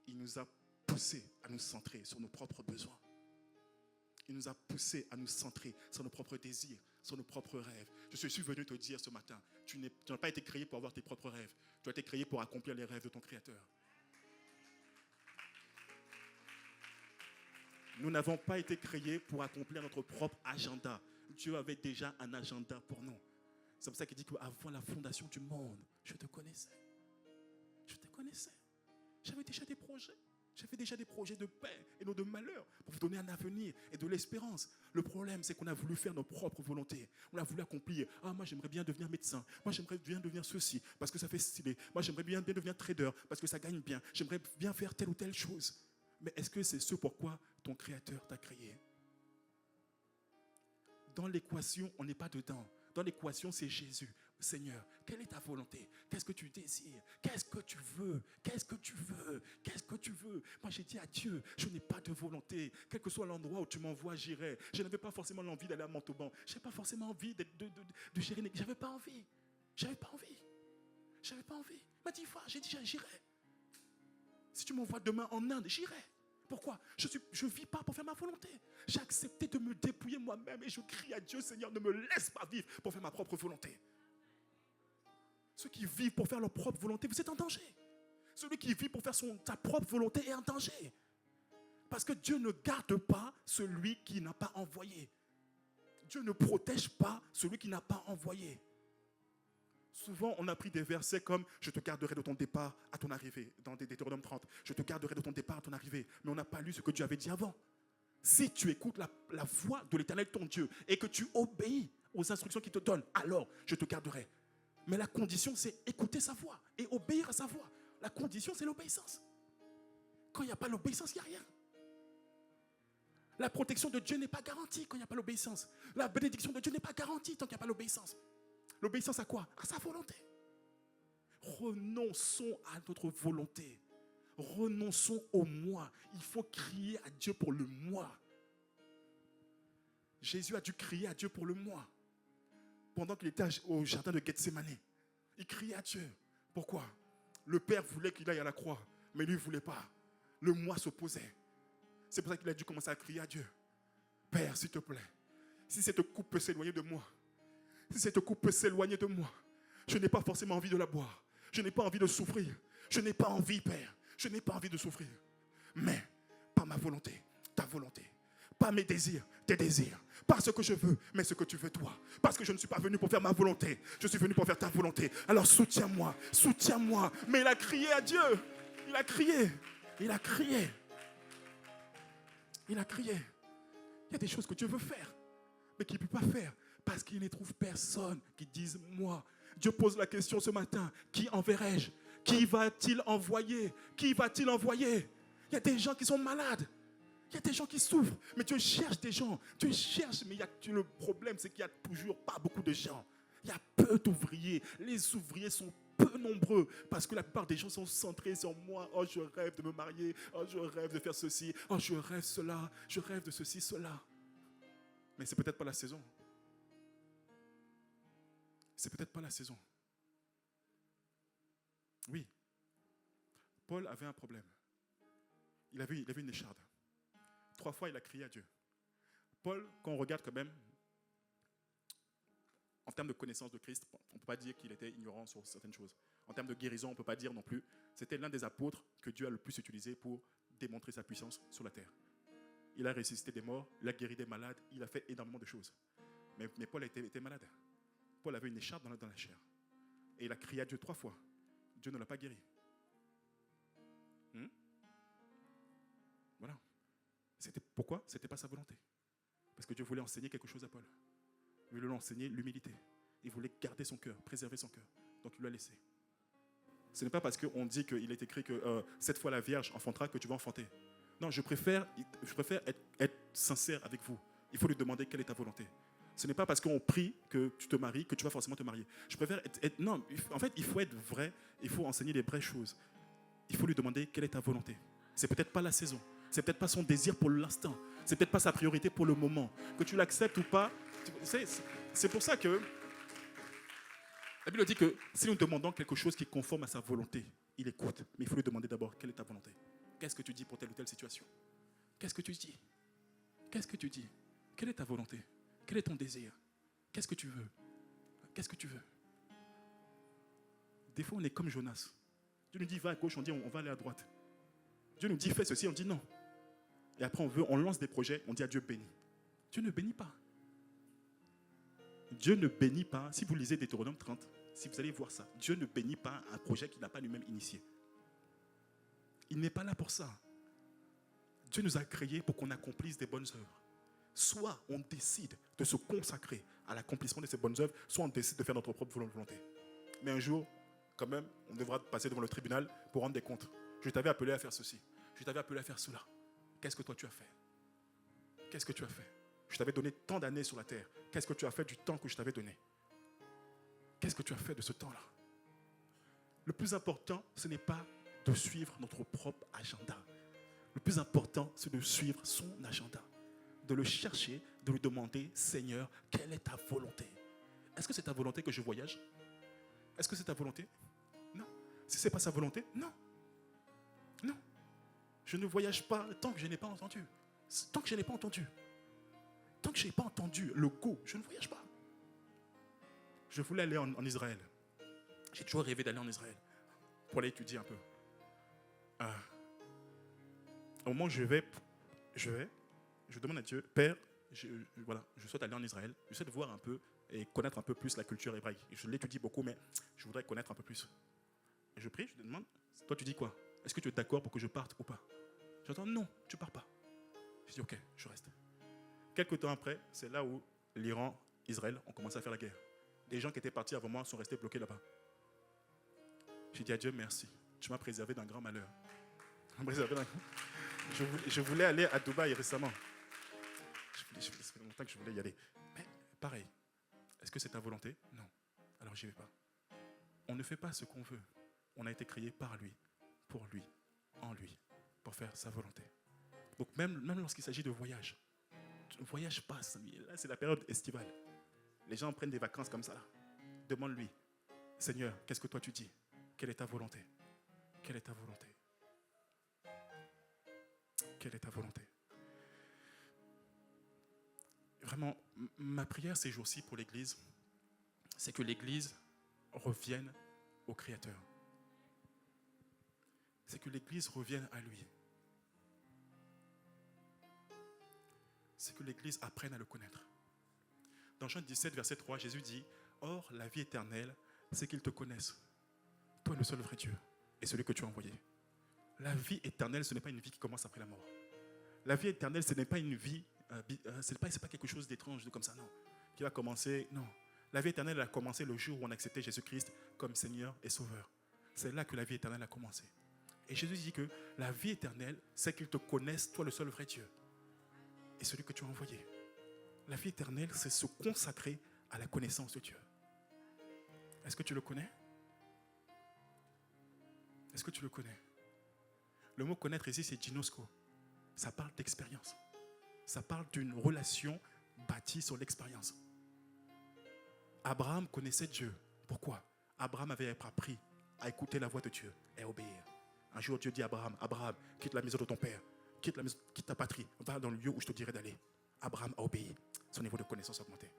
Il nous a poussés à nous centrer sur nos propres besoins. Il nous a poussés à nous centrer sur nos propres désirs, sur nos propres rêves. Je suis venu te dire ce matin, tu n'as pas été créé pour avoir tes propres rêves. Tu as été créé pour accomplir les rêves de ton Créateur. Nous n'avons pas été créés pour accomplir notre propre agenda. Dieu avait déjà un agenda pour nous. C'est pour ça qu'il dit qu'avant la fondation du monde, je te connaissais. Je te connaissais. J'avais déjà des projets. J'avais déjà des projets de paix et non de malheur pour vous donner un avenir et de l'espérance. Le problème, c'est qu'on a voulu faire nos propres volontés. On a voulu accomplir. Ah, moi, j'aimerais bien devenir médecin. Moi, j'aimerais bien devenir ceci parce que ça fait stylé. Moi, j'aimerais bien devenir trader parce que ça gagne bien. J'aimerais bien faire telle ou telle chose. Mais est-ce que c'est ce pourquoi ton Créateur t'a créé? Dans l'équation, on n'est pas dedans. Dans l'équation, c'est Jésus. Seigneur, quelle est ta volonté? Qu'est-ce que tu désires? Qu'est-ce que tu veux? Qu'est-ce que tu veux? Qu'est-ce que tu veux? Moi, j'ai dit à Dieu, je n'ai pas de volonté. Quel que soit l'endroit où tu m'envoies, j'irai. Je n'avais pas forcément l'envie d'aller à Montauban. Je n'avais pas forcément envie de gérer. J'avais pas envie. J'avais pas envie. J'avais pas envie. Il m'a dit, j'ai dit, j'irai. Si tu m'envoies demain en Inde, j'irai. Pourquoi? Je ne vis pas pour faire ma volonté. J'ai accepté de me dépouiller moi-même et je crie à Dieu, Seigneur, ne me laisse pas vivre pour faire ma propre volonté. Ceux qui vivent pour faire leur propre volonté, vous êtes en danger. Celui qui vit pour faire sa propre volonté est en danger. Parce que Dieu ne garde pas celui qui n'a pas envoyé. Dieu ne protège pas celui qui n'a pas envoyé. Souvent, on a pris des versets comme « Je te garderai de ton départ à ton arrivée » dans Deutéronome 30. « Je te garderai de ton départ à ton arrivée » Mais on n'a pas lu ce que Dieu avait dit avant. Si tu écoutes la voix de l'Éternel ton Dieu et que tu obéis aux instructions qu'il te donne, alors je te garderai. Mais la condition, c'est écouter sa voix et obéir à sa voix. La condition, c'est l'obéissance. Quand il n'y a pas l'obéissance, il n'y a rien. La protection de Dieu n'est pas garantie quand il n'y a pas l'obéissance. La bénédiction de Dieu n'est pas garantie tant qu'il n'y a pas l'obéissance. L'obéissance à quoi? À sa volonté. Renonçons à notre volonté. Renonçons au moi. Il faut crier à Dieu pour le moi. Jésus a dû crier à Dieu pour le moi. Pendant qu'il était au jardin de Gethsémani, il criait à Dieu. Pourquoi? Le Père voulait qu'il aille à la croix, mais lui ne voulait pas. Le moi s'opposait. C'est pour ça qu'il a dû commencer à crier à Dieu. Père, s'il te plaît, si cette coupe peut s'éloigner de moi, si cette coupe peut s'éloigner de moi, je n'ai pas forcément envie de la boire. Je n'ai pas envie de souffrir. Je n'ai pas envie, Père. Je n'ai pas envie de souffrir. Mais, pas ma volonté, ta volonté. Pas mes désirs, tes désirs. Pas ce que je veux, mais ce que tu veux toi. Parce que je ne suis pas venu pour faire ma volonté. Je suis venu pour faire ta volonté. Alors soutiens-moi, soutiens-moi. Mais il a crié à Dieu. Il a crié. Il a crié. Il a crié. Il y a des choses que Dieu veut faire, mais qu'il ne peut pas faire. Parce qu'il ne trouve personne qui dise moi. Dieu pose la question ce matin. Qui enverrai-je? Qui va-t-il envoyer? Qui va-t-il envoyer? Il y a des gens qui sont malades. Il y a des gens qui souffrent, mais Dieu cherche des gens. Dieu cherche, mais le problème, c'est qu'il n'y a toujours pas beaucoup de gens. Il y a peu d'ouvriers. Les ouvriers sont peu nombreux parce que la plupart des gens sont centrés sur moi. Oh, je rêve de me marier. Oh, je rêve de faire ceci. Oh, je rêve cela. Je rêve de ceci, cela. Mais c'est peut-être pas la saison. C'est peut-être pas la saison. Oui. Paul avait un problème. Il avait une écharde. 3 fois, il a crié à Dieu. Paul, quand on regarde quand même, en termes de connaissance de Christ, on ne peut pas dire qu'il était ignorant sur certaines choses. En termes de guérison, on ne peut pas dire non plus. C'était l'un des apôtres que Dieu a le plus utilisé pour démontrer sa puissance sur la terre. Il a ressuscité des morts, il a guéri des malades, il a fait énormément de choses. Mais Paul était malade. Paul avait une écharpe dans la chair. Et il a crié à Dieu 3 fois. Dieu ne l'a pas guéri. Voilà. Pourquoi? Ce n'était pas sa volonté. Parce que Dieu voulait enseigner quelque chose à Paul. Il voulait enseigner l'humilité. Il voulait garder son cœur, préserver son cœur. Donc il l'a laissé. Ce n'est pas parce qu'on dit qu'il est écrit que 7 fois la Vierge enfantera que tu vas enfanter. Non, je préfère être sincère avec vous. Il faut lui demander quelle est ta volonté. Ce n'est pas parce qu'on prie que tu te maries que tu vas forcément te marier. Je préfère non, en fait, il faut être vrai. Il faut enseigner les vraies choses. Il faut lui demander quelle est ta volonté. C'est peut-être pas la saison. C'est peut-être pas son désir pour l'instant. C'est peut-être pas sa priorité pour le moment. Que tu l'acceptes ou pas. C'est pour ça que la Bible dit que si nous demandons quelque chose qui est conforme à sa volonté, il écoute. Mais il faut lui demander d'abord quelle est ta volonté. Qu'est-ce que tu dis pour telle ou telle situation? Qu'est-ce que tu dis? Qu'est-ce que tu dis? Quelle est ta volonté? Quel est ton désir? Qu'est-ce que tu veux? Qu'est-ce que tu veux? Des fois, on est comme Jonas. Dieu nous dit va à gauche, on dit on va aller à droite. Dieu nous dit fais ceci, on dit non. Et après, on lance des projets, on dit à Dieu bénis. Dieu ne bénit pas. Dieu ne bénit pas. Si vous lisez Deutéronome 30, si vous allez voir ça, Dieu ne bénit pas un projet qu'il n'a pas lui-même initié. Il n'est pas là pour ça. Dieu nous a créés pour qu'on accomplisse des bonnes œuvres. Soit on décide de se consacrer à l'accomplissement de ces bonnes œuvres, soit on décide de faire notre propre volonté. Mais un jour, quand même, on devra passer devant le tribunal pour rendre des comptes. Je t'avais appelé à faire ceci. Je t'avais appelé à faire cela. Qu'est-ce que toi tu as fait? Qu'est-ce que tu as fait? Je t'avais donné tant d'années sur la terre. Qu'est-ce que tu as fait du temps que je t'avais donné? Qu'est-ce que tu as fait de ce temps-là? Le plus important, ce n'est pas de suivre notre propre agenda. Le plus important, c'est de suivre son agenda. De le chercher, de lui demander, Seigneur, quelle est ta volonté? Est-ce que c'est ta volonté que je voyage? Est-ce que c'est ta volonté? Non. Si ce n'est pas sa volonté, non. Non. Je ne voyage pas tant que je n'ai pas entendu. Tant que je n'ai pas entendu. Tant que je n'ai pas entendu le go, je ne voyage pas. Je voulais aller en Israël. J'ai toujours rêvé d'aller en Israël pour aller étudier un peu. Au moment où je demande à Dieu, Père, je souhaite aller en Israël, je souhaite voir un peu et connaître un peu plus la culture hébraïque. Je l'étudie beaucoup, mais je voudrais connaître un peu plus. Et je prie, je te demande, toi tu dis quoi? Est-ce que tu es d'accord pour que je parte ou pas? J'entends, non, tu pars pas. Je dis, ok, je reste. Quelques temps après, c'est là où l'Iran, Israël ont commencé à faire la guerre. Des gens qui étaient partis avant moi sont restés bloqués là-bas. J'ai dit à Dieu, merci. Tu m'as préservé d'un grand malheur. Je voulais aller à Dubaï récemment. Ça fait longtemps que je voulais y aller. Mais pareil, est-ce que c'est ta volonté? Non. Alors j'y vais pas. On ne fait pas ce qu'on veut. On a été créé par lui, pour lui, en lui, pour faire sa volonté. Donc même lorsqu'il s'agit de voyage, ne voyage pas. Là, c'est la période estivale. Les gens prennent des vacances comme ça. Demande-lui, Seigneur, qu'est-ce que toi tu dis? Quelle est ta volonté? Quelle est ta volonté? Quelle est ta volonté? Vraiment, ma prière ces jours-ci pour l'Église, c'est que l'Église revienne au Créateur. C'est que l'Église revienne à lui. C'est que l'Église apprenne à le connaître. Dans Jean 17, verset 3, Jésus dit, « Or, la vie éternelle, c'est qu'ils te connaissent, toi le seul vrai Dieu, et celui que tu as envoyé. » La vie éternelle, ce n'est pas une vie qui commence après la mort. La vie éternelle, ce n'est pas une vie, c'est pas quelque chose d'étrange, comme ça, non. Qui va commencer, non. La vie éternelle a commencé le jour où on a accepté Jésus-Christ comme Seigneur et Sauveur. C'est là que la vie éternelle a commencé. Et Jésus dit que la vie éternelle, c'est qu'ils te connaissent, toi le seul vrai Dieu, et celui que tu as envoyé. La vie éternelle, c'est se consacrer à la connaissance de Dieu. Est-ce que tu le connais? Est-ce que tu le connais? Le mot connaître ici, c'est ginosko. Ça parle d'expérience. Ça parle d'une relation bâtie sur l'expérience. Abraham connaissait Dieu. Pourquoi? Abraham avait appris à écouter la voix de Dieu et à obéir. Un jour, Dieu dit à Abraham, Abraham, quitte la maison de ton père, quitte ta patrie, va dans le lieu où je te dirai d'aller. Abraham a obéi. Son niveau de connaissance a augmenté.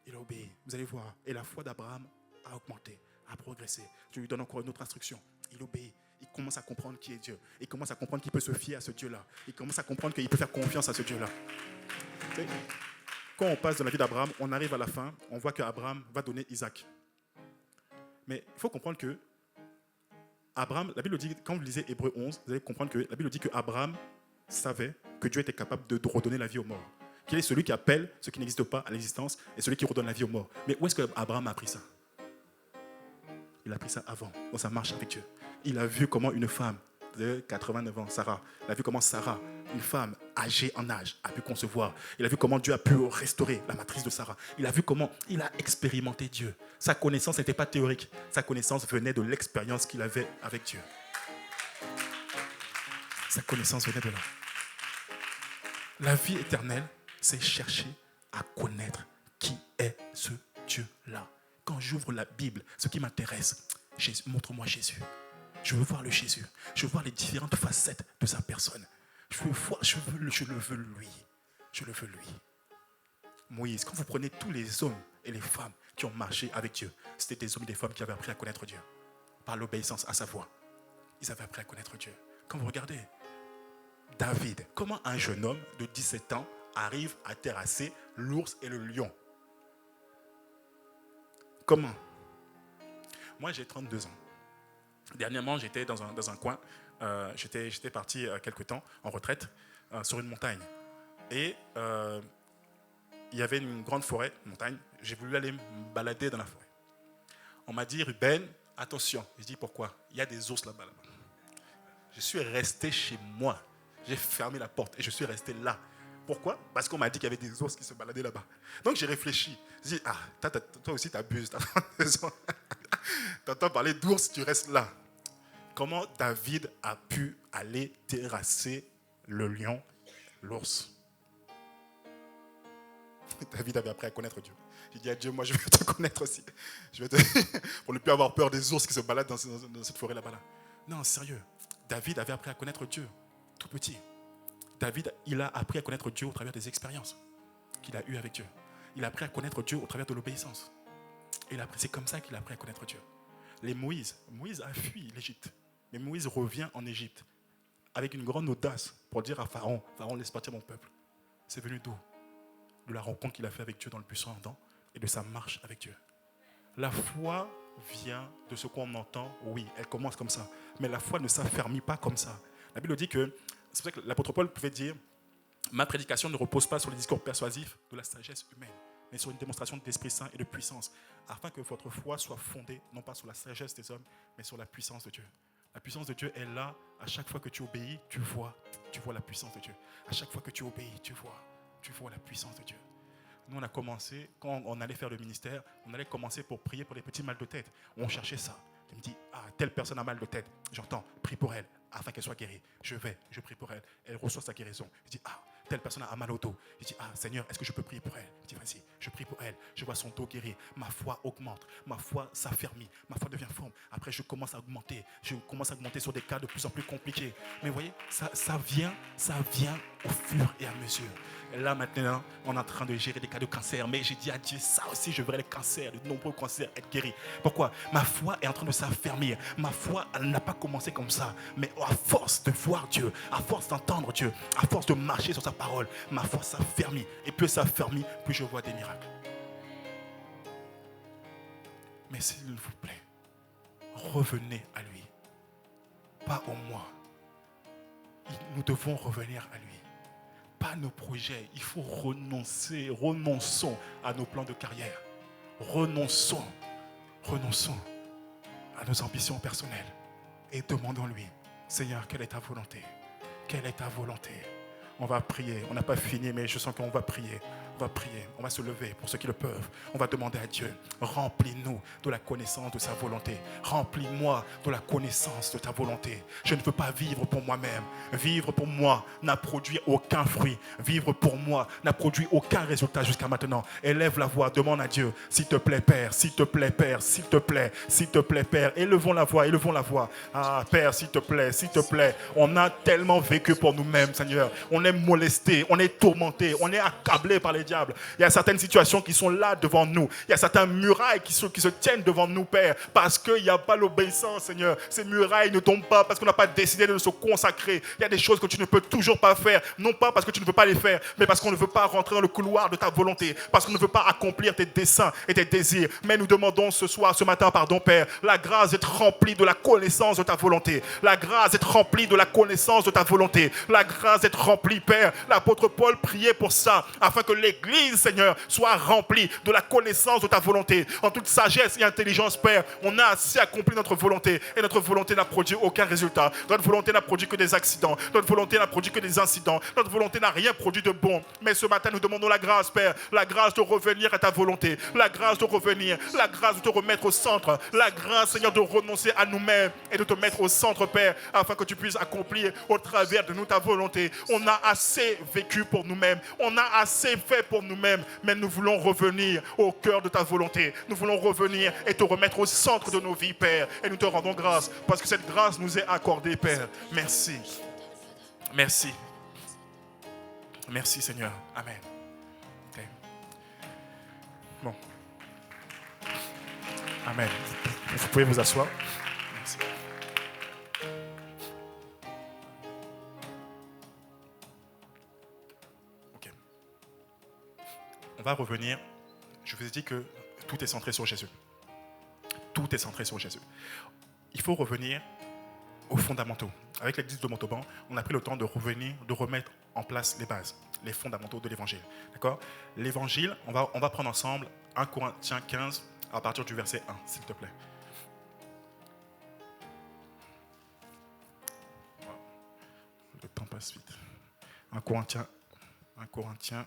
Il a obéi. Vous allez voir. Et la foi d'Abraham a augmenté, a progressé. Je lui donne encore une autre instruction. Il obéit. Il commence à comprendre qui est Dieu. Il commence à comprendre qu'il peut se fier à ce Dieu-là. Il commence à comprendre qu'il peut faire confiance à ce Dieu-là. Quand on passe dans la vie d'Abraham, on arrive à la fin, on voit qu'Abraham va donner Isaac. Mais il faut comprendre que Abraham, la Bible dit, quand vous lisez Hébreux 11, vous allez comprendre que la Bible dit qu'Abraham savait que Dieu était capable de redonner la vie aux morts. Qu'il est celui qui appelle ce qui n'existe pas à l'existence et celui qui redonne la vie aux morts. Mais où est-ce qu'Abraham a appris ça? Il a appris ça avant, dans sa marche avec Dieu. Il a vu comment une femme de 89 ans, Sarah, il a vu comment Sarah une femme âgée en âge a pu concevoir. Il a vu comment Dieu a pu restaurer la matrice de Sarah. Il a vu comment il a expérimenté Dieu. Sa connaissance n'était pas théorique. Sa connaissance venait de l'expérience qu'il avait avec Dieu. Sa connaissance venait de là. La vie éternelle, c'est chercher à connaître qui est ce Dieu-là. Quand j'ouvre la Bible, ce qui m'intéresse, montre-moi Jésus. Je veux voir le Jésus. Je veux voir les différentes facettes de sa personne. Je le veux lui. Je le veux lui. Moïse, quand vous prenez tous les hommes et les femmes qui ont marché avec Dieu, c'était des hommes et des femmes qui avaient appris à connaître Dieu. Par l'obéissance à sa voix. Ils avaient appris à connaître Dieu. Quand vous regardez David, comment un jeune homme de 17 ans arrive à terrasser l'ours et le lion? Comment? Moi, j'ai 32 ans. Dernièrement, j'étais dans un coin. J'étais parti quelque temps en retraite sur une montagne. Et il y avait une grande forêt, une montagne. J'ai voulu aller me balader dans la forêt. On m'a dit, Ruben, attention. Je dis, pourquoi? Il y a des ours là-bas. Je suis resté chez moi. J'ai fermé la porte et je suis resté là. Pourquoi? Parce qu'on m'a dit qu'il y avait des ours qui se baladaient là-bas. Donc j'ai réfléchi. J'ai dit, toi aussi t'abuses. T'entends parler d'ours, tu restes là. Comment David a pu aller terrasser le lion, l'ours? David avait appris à connaître Dieu. J'ai dit à Dieu, moi je veux te connaître aussi. Pour ne plus avoir peur des ours qui se baladent dans cette forêt là-bas. Non, sérieux. David avait appris à connaître Dieu, tout petit. David, il a appris à connaître Dieu au travers des expériences qu'il a eues avec Dieu. Il a appris à connaître Dieu au travers de l'obéissance. C'est comme ça qu'il a appris à connaître Dieu. Moïse a fui l'Égypte. Mais Moïse revient en Égypte avec une grande audace pour dire à Pharaon, laisse partir mon peuple. C'est venu d'où? De la rencontre qu'il a fait avec Dieu dans le buisson ardent et de sa marche avec Dieu. La foi vient de ce qu'on entend, oui, elle commence comme ça. Mais la foi ne s'affermit pas comme ça. La Bible dit que, c'est pour ça que l'apôtre Paul pouvait dire, ma prédication ne repose pas sur les discours persuasifs de la sagesse humaine, mais sur une démonstration d'Esprit Saint et de puissance, afin que votre foi soit fondée, non pas sur la sagesse des hommes, mais sur la puissance de Dieu. La puissance de Dieu est là. À chaque fois que tu obéis, tu vois la puissance de Dieu. À chaque fois que tu obéis, tu vois la puissance de Dieu. Nous, on a commencé, quand on allait faire le ministère, on allait commencer pour prier pour les petits mal de tête. On cherchait ça. Il me dit, telle personne a mal de tête. J'entends, prie pour elle, afin qu'elle soit guérie. Je prie pour elle. Elle reçoit sa guérison. Je dis, telle personne a mal au dos. Je dis, Seigneur, est-ce que je peux prier pour elle? Il dit, vas-y, je prie pour elle. Je vois son dos guéri. Ma foi augmente. Ma foi s'affermit. Ma foi devient forte. Après, je commence à augmenter. Je commence à augmenter sur des cas de plus en plus compliqués. Mais vous voyez, ça vient au fur et à mesure. Et là, maintenant, on est en train de gérer des cas de cancer. Mais j'ai dit à Dieu, ça aussi, je verrai les cancers, de nombreux cancers être guéris. Pourquoi? Ma foi est en train de s'affermir. Ma foi, elle n'a pas commencé comme ça. Mais à force de voir Dieu, à force d'entendre Dieu, à force de marcher sur sa parole, ma foi s'affermit. Et plus ça s'affermit, plus je vois des miracles. Mais s'il vous plaît, revenez à lui. Pas au moi. Nous devons revenir à lui. Pas nos projets. Il faut renoncer. Renonçons à nos plans de carrière. Renonçons à nos ambitions personnelles. Et demandons-lui, Seigneur, quelle est ta volonté? Quelle est ta volonté? On va prier. On n'a pas fini, mais je sens qu'on va prier. On va prier. On va se lever pour ceux qui le peuvent. On va demander à Dieu, remplis-nous de la connaissance de sa volonté. Remplis-moi de la connaissance de ta volonté. Je ne veux pas vivre pour moi-même. Vivre pour moi n'a produit aucun fruit. Vivre pour moi n'a produit aucun résultat jusqu'à maintenant. Élève la voix, demande à Dieu, s'il te plaît, Père, s'il te plaît, Père, s'il te plaît, s'il te plaît, Père. Élevons la voix, élevons la voix. Père, s'il te plaît, s'il te plaît. On a tellement vécu pour nous-mêmes, Seigneur. On est molesté, on est tourmenté, on est accablé par les diables. Il y a certaines situations qui sont là devant nous. Il y a certaines murailles qui se tiennent devant nous, Père, parce qu'il n'y a pas l'obéissance, Seigneur. Ces murailles ne tombent pas parce qu'on n'a pas décidé de se consacrer. Il y a des choses que tu ne peux toujours pas faire, non pas parce que tu ne veux pas les faire, mais parce qu'on ne veut pas rentrer dans le couloir de ta volonté, parce qu'on ne veut pas accomplir tes desseins et tes désirs. Mais nous demandons ce matin, Père, la grâce d'être remplie de la connaissance de ta volonté. La grâce d'être remplie de la connaissance de ta volonté. La grâce d'être remplie, Père. L'apôtre Paul priait pour ça, afin que l'Église l'Église, Seigneur, soit remplie de la connaissance de ta volonté. En toute sagesse et intelligence, Père, on a assez accompli notre volonté. Et notre volonté n'a produit aucun résultat. Notre volonté n'a produit que des accidents. Notre volonté n'a produit que des incidents. Notre volonté n'a rien produit de bon. Mais ce matin, nous demandons la grâce, Père. La grâce de revenir à ta volonté. La grâce de revenir. La grâce de te remettre au centre. La grâce, Seigneur, de renoncer à nous-mêmes et de te mettre au centre, Père, afin que tu puisses accomplir au travers de nous ta volonté. On a assez vécu pour nous-mêmes. On a assez fait pour nous-mêmes. Mais nous voulons revenir au cœur de ta volonté. Nous voulons revenir et te remettre au centre de nos vies, Père. Et nous te rendons grâce parce que cette grâce nous est accordée, Père. Merci. Merci. Merci, Seigneur. Amen. Okay. Bon. Amen. Vous pouvez vous asseoir. Merci. Ok. On va revenir. Je vous ai dit que tout est centré sur Jésus. Tout est centré sur Jésus. Il faut revenir aux fondamentaux. Avec l'église de Montauban, on a pris le temps de revenir, de remettre en place les bases, les fondamentaux de l'évangile. D'accord ? L'évangile, on va prendre ensemble 1 Corinthiens 15 à partir du verset 1, s'il te plaît. Le temps passe vite. 1 Corinthiens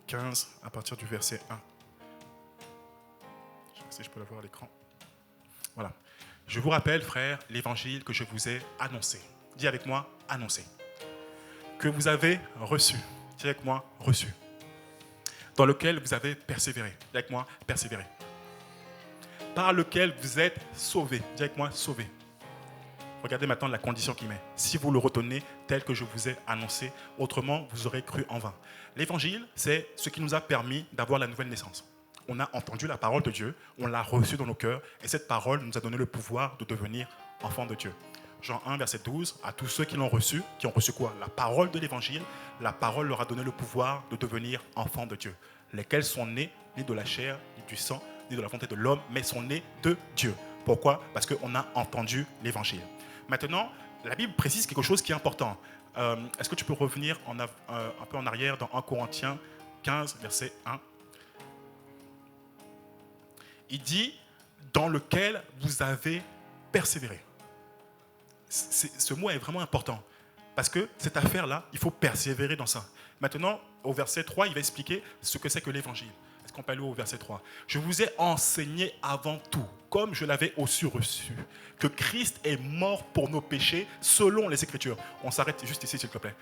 15 à partir du verset 1. Je sais pas si je peux l'avoir à l'écran. Voilà. Je vous rappelle, frères, l'évangile que je vous ai annoncé. Dis avec moi, annoncé. Que vous avez reçu. Dis avec moi, reçu. Dans lequel vous avez persévéré. Dis avec moi, persévéré. Par lequel vous êtes sauvés. Dis avec moi, sauvés. Regardez maintenant la condition qu'il met. Si vous le retenez tel que je vous ai annoncé, autrement vous aurez cru en vain. L'évangile, c'est ce qui nous a permis d'avoir la nouvelle naissance. On a entendu la parole de Dieu, on l'a reçue dans nos cœurs, et cette parole nous a donné le pouvoir de devenir enfants de Dieu. Jean 1, verset 12, à tous ceux qui l'ont reçu, qui ont reçu quoi ? La parole de l'évangile, la parole leur a donné le pouvoir de devenir enfants de Dieu, lesquels sont nés, ni de la chair, ni du sang, ni de la volonté de l'homme, mais sont nés de Dieu. Pourquoi ? Parce qu'on a entendu l'évangile. Maintenant, la Bible précise quelque chose qui est important. Est-ce que tu peux revenir un peu en arrière dans 1 Corinthiens 15, verset 1 ? Il dit, dans lequel vous avez persévéré. Ce mot est vraiment important. Parce que cette affaire-là, il faut persévérer dans ça. Maintenant, au verset 3, il va expliquer ce que c'est que l'évangile. Est-ce qu'on peut aller au verset 3 ? Je vous ai enseigné avant tout, comme je l'avais aussi reçu, que Christ est mort pour nos péchés selon les Écritures. On s'arrête juste ici, s'il te plaît.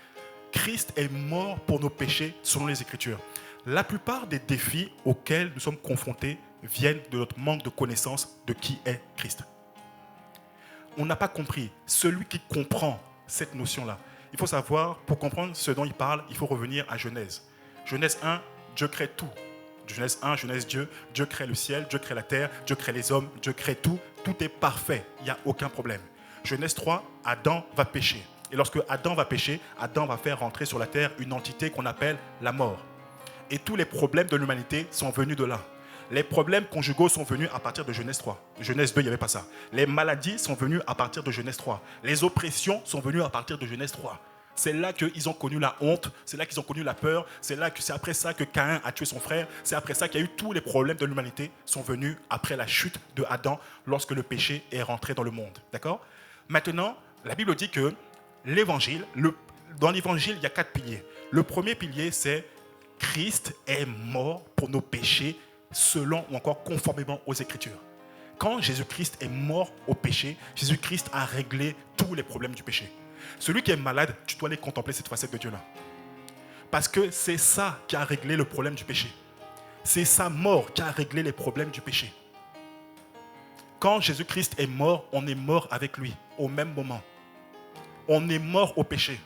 Christ est mort pour nos péchés selon les Écritures. La plupart des défis auxquels nous sommes confrontés viennent de notre manque de connaissance de qui est Christ. On n'a pas compris. Celui qui comprend cette notion-là, il faut savoir, pour comprendre ce dont il parle, il faut revenir à Genèse. Genèse 1, Dieu crée tout. Genèse 1, Genèse Dieu crée le ciel, Dieu crée la terre, Dieu crée les hommes, Dieu crée tout. Tout est parfait, il n'y a aucun problème. Genèse 3, Adam va pécher. Et lorsque Adam va pécher, Adam va faire rentrer sur la terre une entité qu'on appelle la mort. Et tous les problèmes de l'humanité sont venus de là. Les problèmes conjugaux sont venus à partir de Genèse 3. Genèse 2, il n'y avait pas ça. Les maladies sont venues à partir de Genèse 3. Les oppressions sont venues à partir de Genèse 3. C'est là qu'ils ont connu la honte, c'est là qu'ils ont connu la peur, c'est après ça que Caïn a tué son frère, c'est après ça qu'il y a eu tous les problèmes de l'humanité sont venus après la chute de Adam lorsque le péché est rentré dans le monde. D'accord ? Maintenant, la Bible dit que l'évangile, dans l'évangile, il y a 4 piliers. Le premier pilier, c'est Christ est mort pour nos péchés selon ou encore conformément aux Écritures. Quand Jésus-Christ est mort au péché, Jésus-Christ a réglé tous les problèmes du péché. Celui qui est malade, tu dois aller contempler cette facette de Dieu-là. Parce que c'est ça qui a réglé le problème du péché. C'est sa mort qui a réglé les problèmes du péché. Quand Jésus-Christ est mort, on est mort avec lui au même moment. On est mort au péché.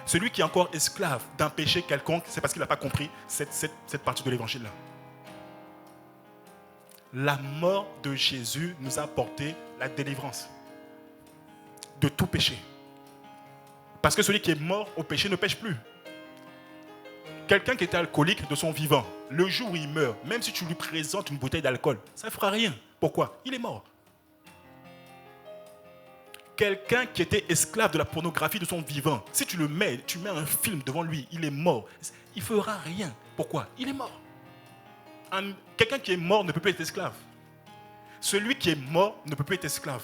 Celui qui est encore esclave d'un péché quelconque, c'est parce qu'il n'a pas compris cette partie de l'évangile-là. La mort de Jésus nous a apporté la délivrance de tout péché. Parce que celui qui est mort au péché ne pêche plus. Quelqu'un qui était alcoolique de son vivant, le jour où il meurt, même si tu lui présentes une bouteille d'alcool, ça ne fera rien. Pourquoi ? Il est mort. Quelqu'un qui était esclave de la pornographie de son vivant, si tu mets un film devant lui, il est mort. Il ne fera rien. Pourquoi? Il est mort. Quelqu'un qui est mort ne peut pas être esclave. Celui qui est mort ne peut pas être esclave.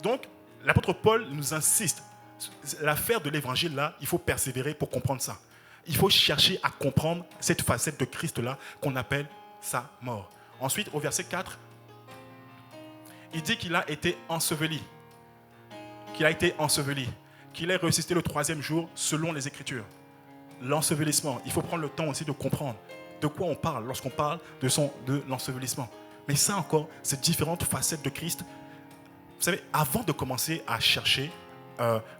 Donc, l'apôtre Paul nous insiste. L'affaire de l'évangile, là, il faut persévérer pour comprendre ça. Il faut chercher à comprendre cette facette de Christ-là qu'on appelle sa mort. Ensuite, au verset 4, il dit qu'il a été enseveli. Qu'il a été enseveli. Qu'il est ressuscité le 3e jour selon les Écritures. L'ensevelissement, il faut prendre le temps aussi de comprendre de quoi on parle lorsqu'on parle de l'ensevelissement. Mais ça encore, c'est différentes facettes de Christ. Vous savez, avant de commencer à chercher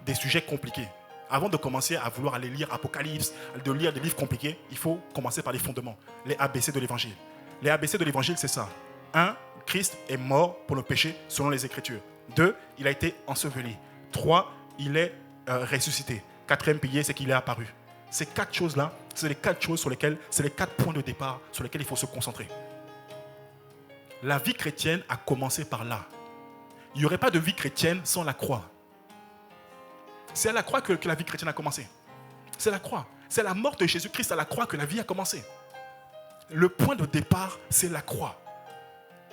des sujets compliqués, avant de commencer à vouloir aller lire Apocalypse, de lire des livres compliqués, il faut commencer par les fondements, les ABC de l'Évangile. Les ABC de l'Évangile, c'est ça. 1, Christ est mort pour nos péchés selon les Écritures. 2, il a été enseveli. 3, il est ressuscité. 4e pilier, c'est qu'il est apparu. Ces 4 choses-là, c'est les 4 choses sur lesquelles, c'est les 4 points de départ sur lesquels il faut se concentrer. La vie chrétienne a commencé par là. Il n'y aurait pas de vie chrétienne sans la croix. C'est à la croix que la vie chrétienne a commencé. C'est la croix. C'est la mort de Jésus-Christ à la croix que la vie a commencé. Le point de départ, c'est la croix.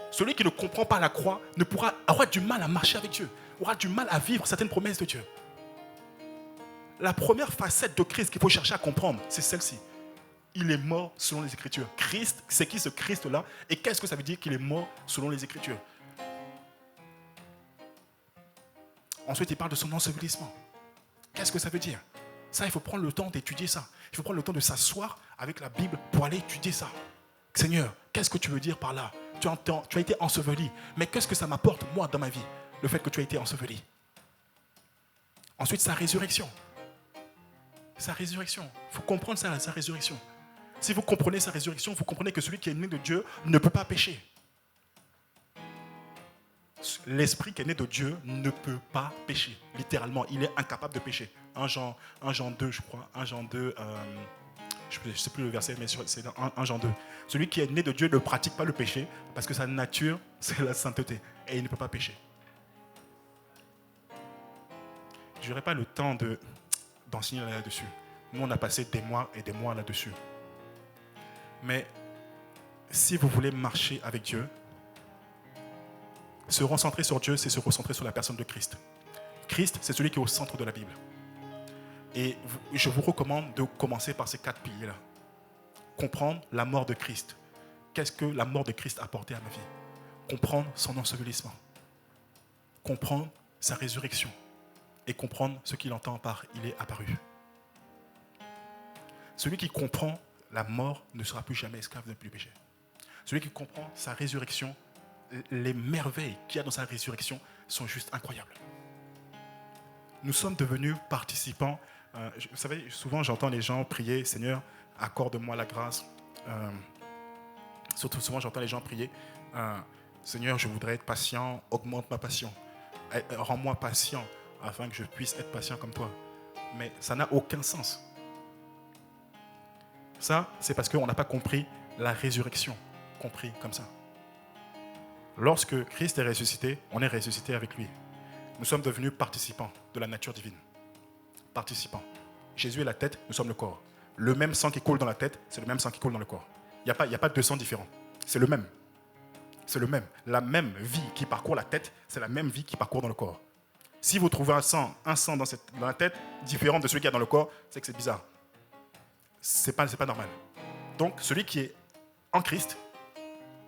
Celui qui ne comprend pas la croix aura du mal à marcher avec Dieu, aura du mal à vivre certaines promesses de Dieu. La première facette de Christ qu'il faut chercher à comprendre, c'est celle-ci. Il est mort selon les Écritures. Christ, c'est qui ce Christ-là? Et qu'est-ce que ça veut dire qu'il est mort selon les Écritures? Ensuite, il parle de son ensevelissement. Qu'est-ce que ça veut dire? Ça, il faut prendre le temps d'étudier ça. Il faut prendre le temps de s'asseoir avec la Bible pour aller étudier ça. Seigneur, qu'est-ce que tu veux dire par là? Tu as été enseveli. Mais qu'est-ce que ça m'apporte, moi, dans ma vie, le fait que tu as été enseveli? Ensuite, sa résurrection. Sa résurrection. Il faut comprendre ça, sa résurrection. Si vous comprenez sa résurrection, vous comprenez que celui qui est né de Dieu ne peut pas pécher. L'esprit qui est né de Dieu ne peut pas pécher. Littéralement, il est incapable de pécher. 1 Jean 2, je crois. 1 Jean 2, je ne sais plus le verset, mais c'est dans 1 Jean 2. Celui qui est né de Dieu ne pratique pas le péché parce que sa nature, c'est la sainteté. Et il ne peut pas pécher. Je n'aurai pas le temps d'enseigner là-dessus. Nous, on a passé des mois et des mois là-dessus. Mais si vous voulez marcher avec Dieu, se recentrer sur Dieu, c'est se recentrer sur la personne de Christ. Christ, c'est celui qui est au centre de la Bible. Et je vous recommande de commencer par ces 4 piliers-là. Comprendre la mort de Christ. Qu'est-ce que la mort de Christ a apporté à ma vie? Comprendre son ensevelissement. Comprendre sa résurrection. Et comprendre ce qu'il entend par « il est apparu ». Celui qui comprend la mort ne sera plus jamais esclave de plus péché. Celui qui comprend sa résurrection, les merveilles qu'il y a dans sa résurrection sont juste incroyables. Nous sommes devenus participants. Vous savez, souvent j'entends les gens prier « Seigneur, accorde-moi la grâce ». Surtout souvent j'entends les gens prier « Seigneur, je voudrais être patient, augmente ma passion. Rends-moi patient afin que je puisse être patient comme toi. » Mais ça n'a aucun sens. Ça, c'est parce qu'on n'a pas compris la résurrection, compris comme ça. Lorsque Christ est ressuscité, on est ressuscité avec lui. Nous sommes devenus participants de la nature divine. Participants. Jésus est la tête, nous sommes le corps. Le même sang qui coule dans la tête, c'est le même sang qui coule dans le corps. Il n'y a pas 2 sangs différents. C'est le même. C'est le même. La même vie qui parcourt la tête, c'est la même vie qui parcourt dans le corps. Si vous trouvez un sang dans la tête différent de celui qu'il y a dans le corps, c'est que c'est bizarre. C'est pas normal. Donc, celui qui est en Christ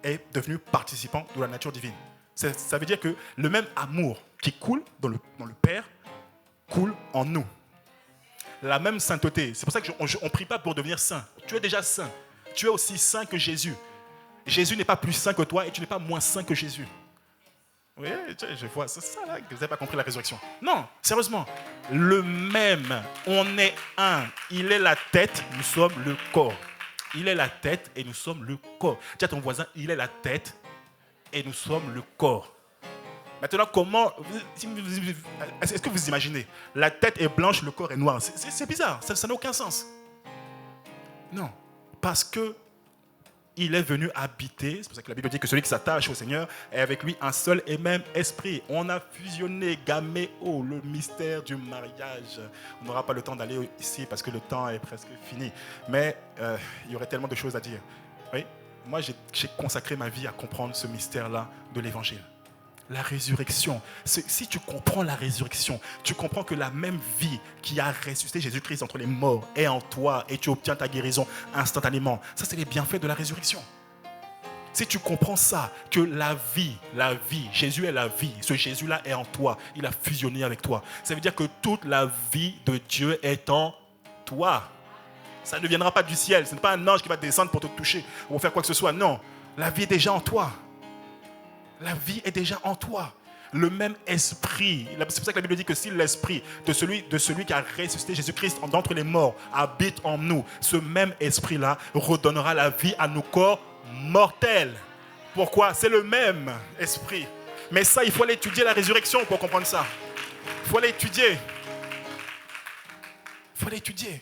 est devenu participant de la nature divine. Ça veut dire que le même amour qui coule dans le Père coule en nous. La même sainteté. C'est pour ça qu'on ne prie pas pour devenir saint. Tu es déjà saint. Tu es aussi saint que Jésus. Jésus n'est pas plus saint que toi et tu n'es pas moins saint que Jésus. Oui, je vois, c'est ça là que vous n'avez pas compris la résurrection. Non, sérieusement. Le même, on est un. Il est la tête, nous sommes le corps. Il est la tête et nous sommes le corps. Dis à ton voisin, il est la tête et nous sommes le corps. Maintenant, comment... Est-ce que vous imaginez? La tête est blanche, le corps est noir. C'est bizarre, ça n'a aucun sens. Non, parce que il est venu habiter, c'est pour ça que la Bible dit que celui qui s'attache au Seigneur est avec lui un seul et même esprit. On a fusionné, gaméo, le mystère du mariage. On n'aura pas le temps d'aller ici parce que le temps est presque fini. Mais il y aurait tellement de choses à dire. Oui, moi j'ai consacré ma vie à comprendre ce mystère-là de l'Évangile. La résurrection. Si tu comprends la résurrection, tu comprends que la même vie qui a ressuscité Jésus-Christ entre les morts est en toi et tu obtiens ta guérison instantanément. Ça, c'est les bienfaits de la résurrection. Si tu comprends ça, que la vie, Jésus est la vie, ce Jésus-là est en toi, il a fusionné avec toi. Ça veut dire que toute la vie de Dieu est en toi. Ça ne viendra pas du ciel, ce n'est pas un ange qui va descendre pour te toucher ou faire quoi que ce soit. Non, la vie est déjà en toi. La vie est déjà en toi. Le même esprit. C'est pour ça que la Bible dit que si l'esprit de celui qui a ressuscité Jésus-Christ d'entre les morts habite en nous, ce même esprit-là redonnera la vie à nos corps mortels. Pourquoi? C'est le même esprit. Mais ça, il faut aller étudier la résurrection pour comprendre ça. Il faut aller étudier. Il faut aller étudier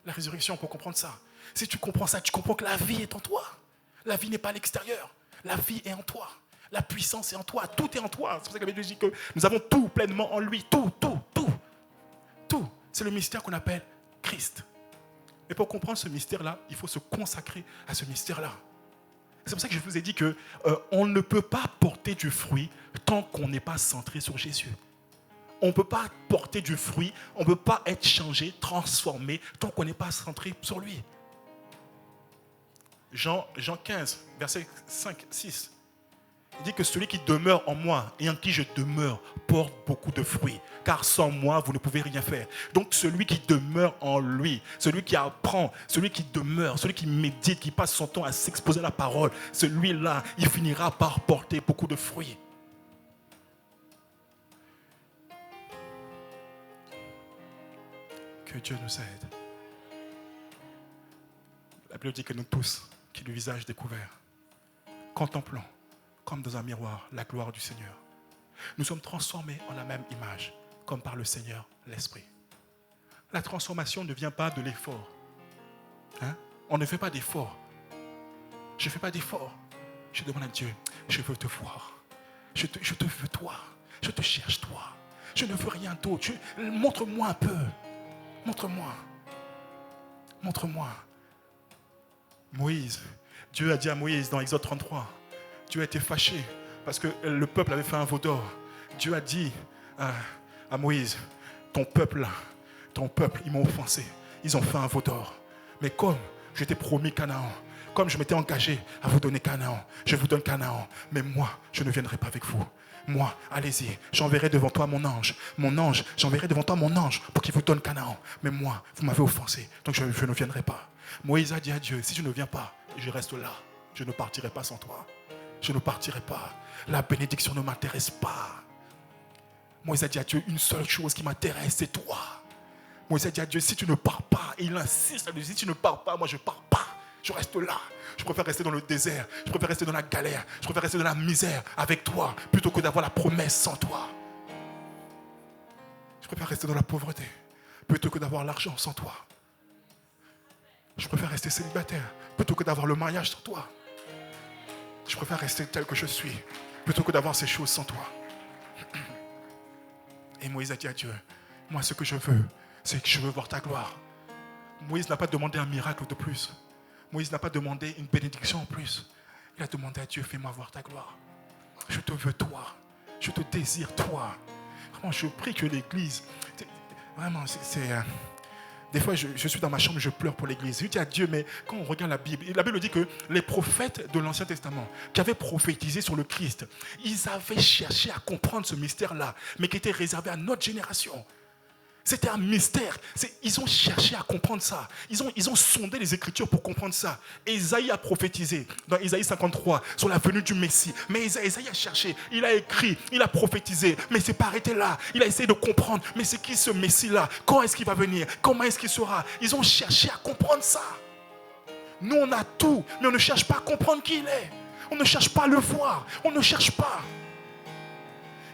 la résurrection pour comprendre ça. Si tu comprends ça, tu comprends que la vie est en toi. La vie n'est pas à l'extérieur. La vie est en toi. La puissance est en toi, tout est en toi. C'est pour ça que la Bible dit que nous avons tout pleinement en lui. Tout. C'est le mystère qu'on appelle Christ. Et pour comprendre ce mystère-là, il faut se consacrer à ce mystère-là. C'est pour ça que je vous ai dit qu'on ne peut pas porter du fruit tant qu'on n'est pas centré sur Jésus. On ne peut pas porter du fruit, on ne peut pas être changé, transformé tant qu'on n'est pas centré sur lui. Jean 15, verset 5, 6. Il dit que celui qui demeure en moi et en qui je demeure porte beaucoup de fruits. Car sans moi, vous ne pouvez rien faire. Donc celui qui demeure en lui, celui qui apprend, celui qui demeure, celui qui médite, qui passe son temps à s'exposer à la parole, celui-là, il finira par porter beaucoup de fruits. Que Dieu nous aide. La Bible dit que nous tous, qui le visage découvert, contemplons comme dans un miroir la gloire du Seigneur. Nous sommes transformés en la même image, comme par le Seigneur, l'Esprit. La transformation ne vient pas de l'effort. On ne fait pas d'effort. Je ne fais pas d'effort. Je demande à Dieu, je veux te voir. Je te veux toi. Je te cherche toi. Je ne veux rien d'autre. Montre-moi un peu. Montre-moi. Moïse, Dieu a dit à Moïse dans Exode 33, Dieu a été fâché parce que le peuple avait fait un veau d'or. Dieu a dit à Moïse, ton peuple, ils m'ont offensé. Ils ont fait un veau d'or. Mais comme je t'ai promis Canaan, comme je m'étais engagé à vous donner Canaan, je vous donne Canaan. Mais moi, je ne viendrai pas avec vous. Moi, allez-y, j'enverrai devant toi mon ange. J'enverrai devant toi mon ange pour qu'il vous donne Canaan. Mais moi, vous m'avez offensé, donc je ne viendrai pas. Moïse a dit à Dieu, si tu ne viens pas, je reste là. Je ne partirai pas sans toi. Je ne partirai pas. La bénédiction ne m'intéresse pas. Moïse a dit à Dieu, une seule chose qui m'intéresse, c'est toi. Moïse a dit à Dieu, si tu ne pars pas, et il insiste, si tu ne pars pas, moi je ne pars pas. Je reste là. Je préfère rester dans le désert. Je préfère rester dans la galère. Je préfère rester dans la misère avec toi, plutôt que d'avoir la promesse sans toi. Je préfère rester dans la pauvreté, plutôt que d'avoir l'argent sans toi. Je préfère rester célibataire, plutôt que d'avoir le mariage sans toi. Je préfère rester tel que je suis, plutôt que d'avoir ces choses sans toi. Et Moïse a dit à Dieu, moi ce que je veux, c'est que je veux voir ta gloire. Moïse n'a pas demandé un miracle de plus. Moïse n'a pas demandé une bénédiction en plus. Il a demandé à Dieu, fais-moi voir ta gloire. Je te veux toi. Je te désire toi. Vraiment, je prie que l'Église... Vraiment, des fois, je suis dans ma chambre, je pleure pour l'Église. Je dis à Dieu, mais quand on regarde la Bible dit que les prophètes de l'Ancien Testament qui avaient prophétisé sur le Christ, ils avaient cherché à comprendre ce mystère-là, mais qui était réservé à notre génération. C'était un mystère. Ils ont cherché à comprendre ça. Ils ont sondé les Écritures pour comprendre ça. Et Isaïe a prophétisé dans Isaïe 53 sur la venue du Messie. Mais Isaïe a cherché, il a écrit, il a prophétisé. Mais c'est pas arrêté là. Il a essayé de comprendre. Mais c'est qui ce Messie-là? Quand est-ce qu'il va venir? Comment est-ce qu'il sera? Ils ont cherché à comprendre ça. Nous, on a tout, mais on ne cherche pas à comprendre qui il est. On ne cherche pas à le voir. On ne cherche pas.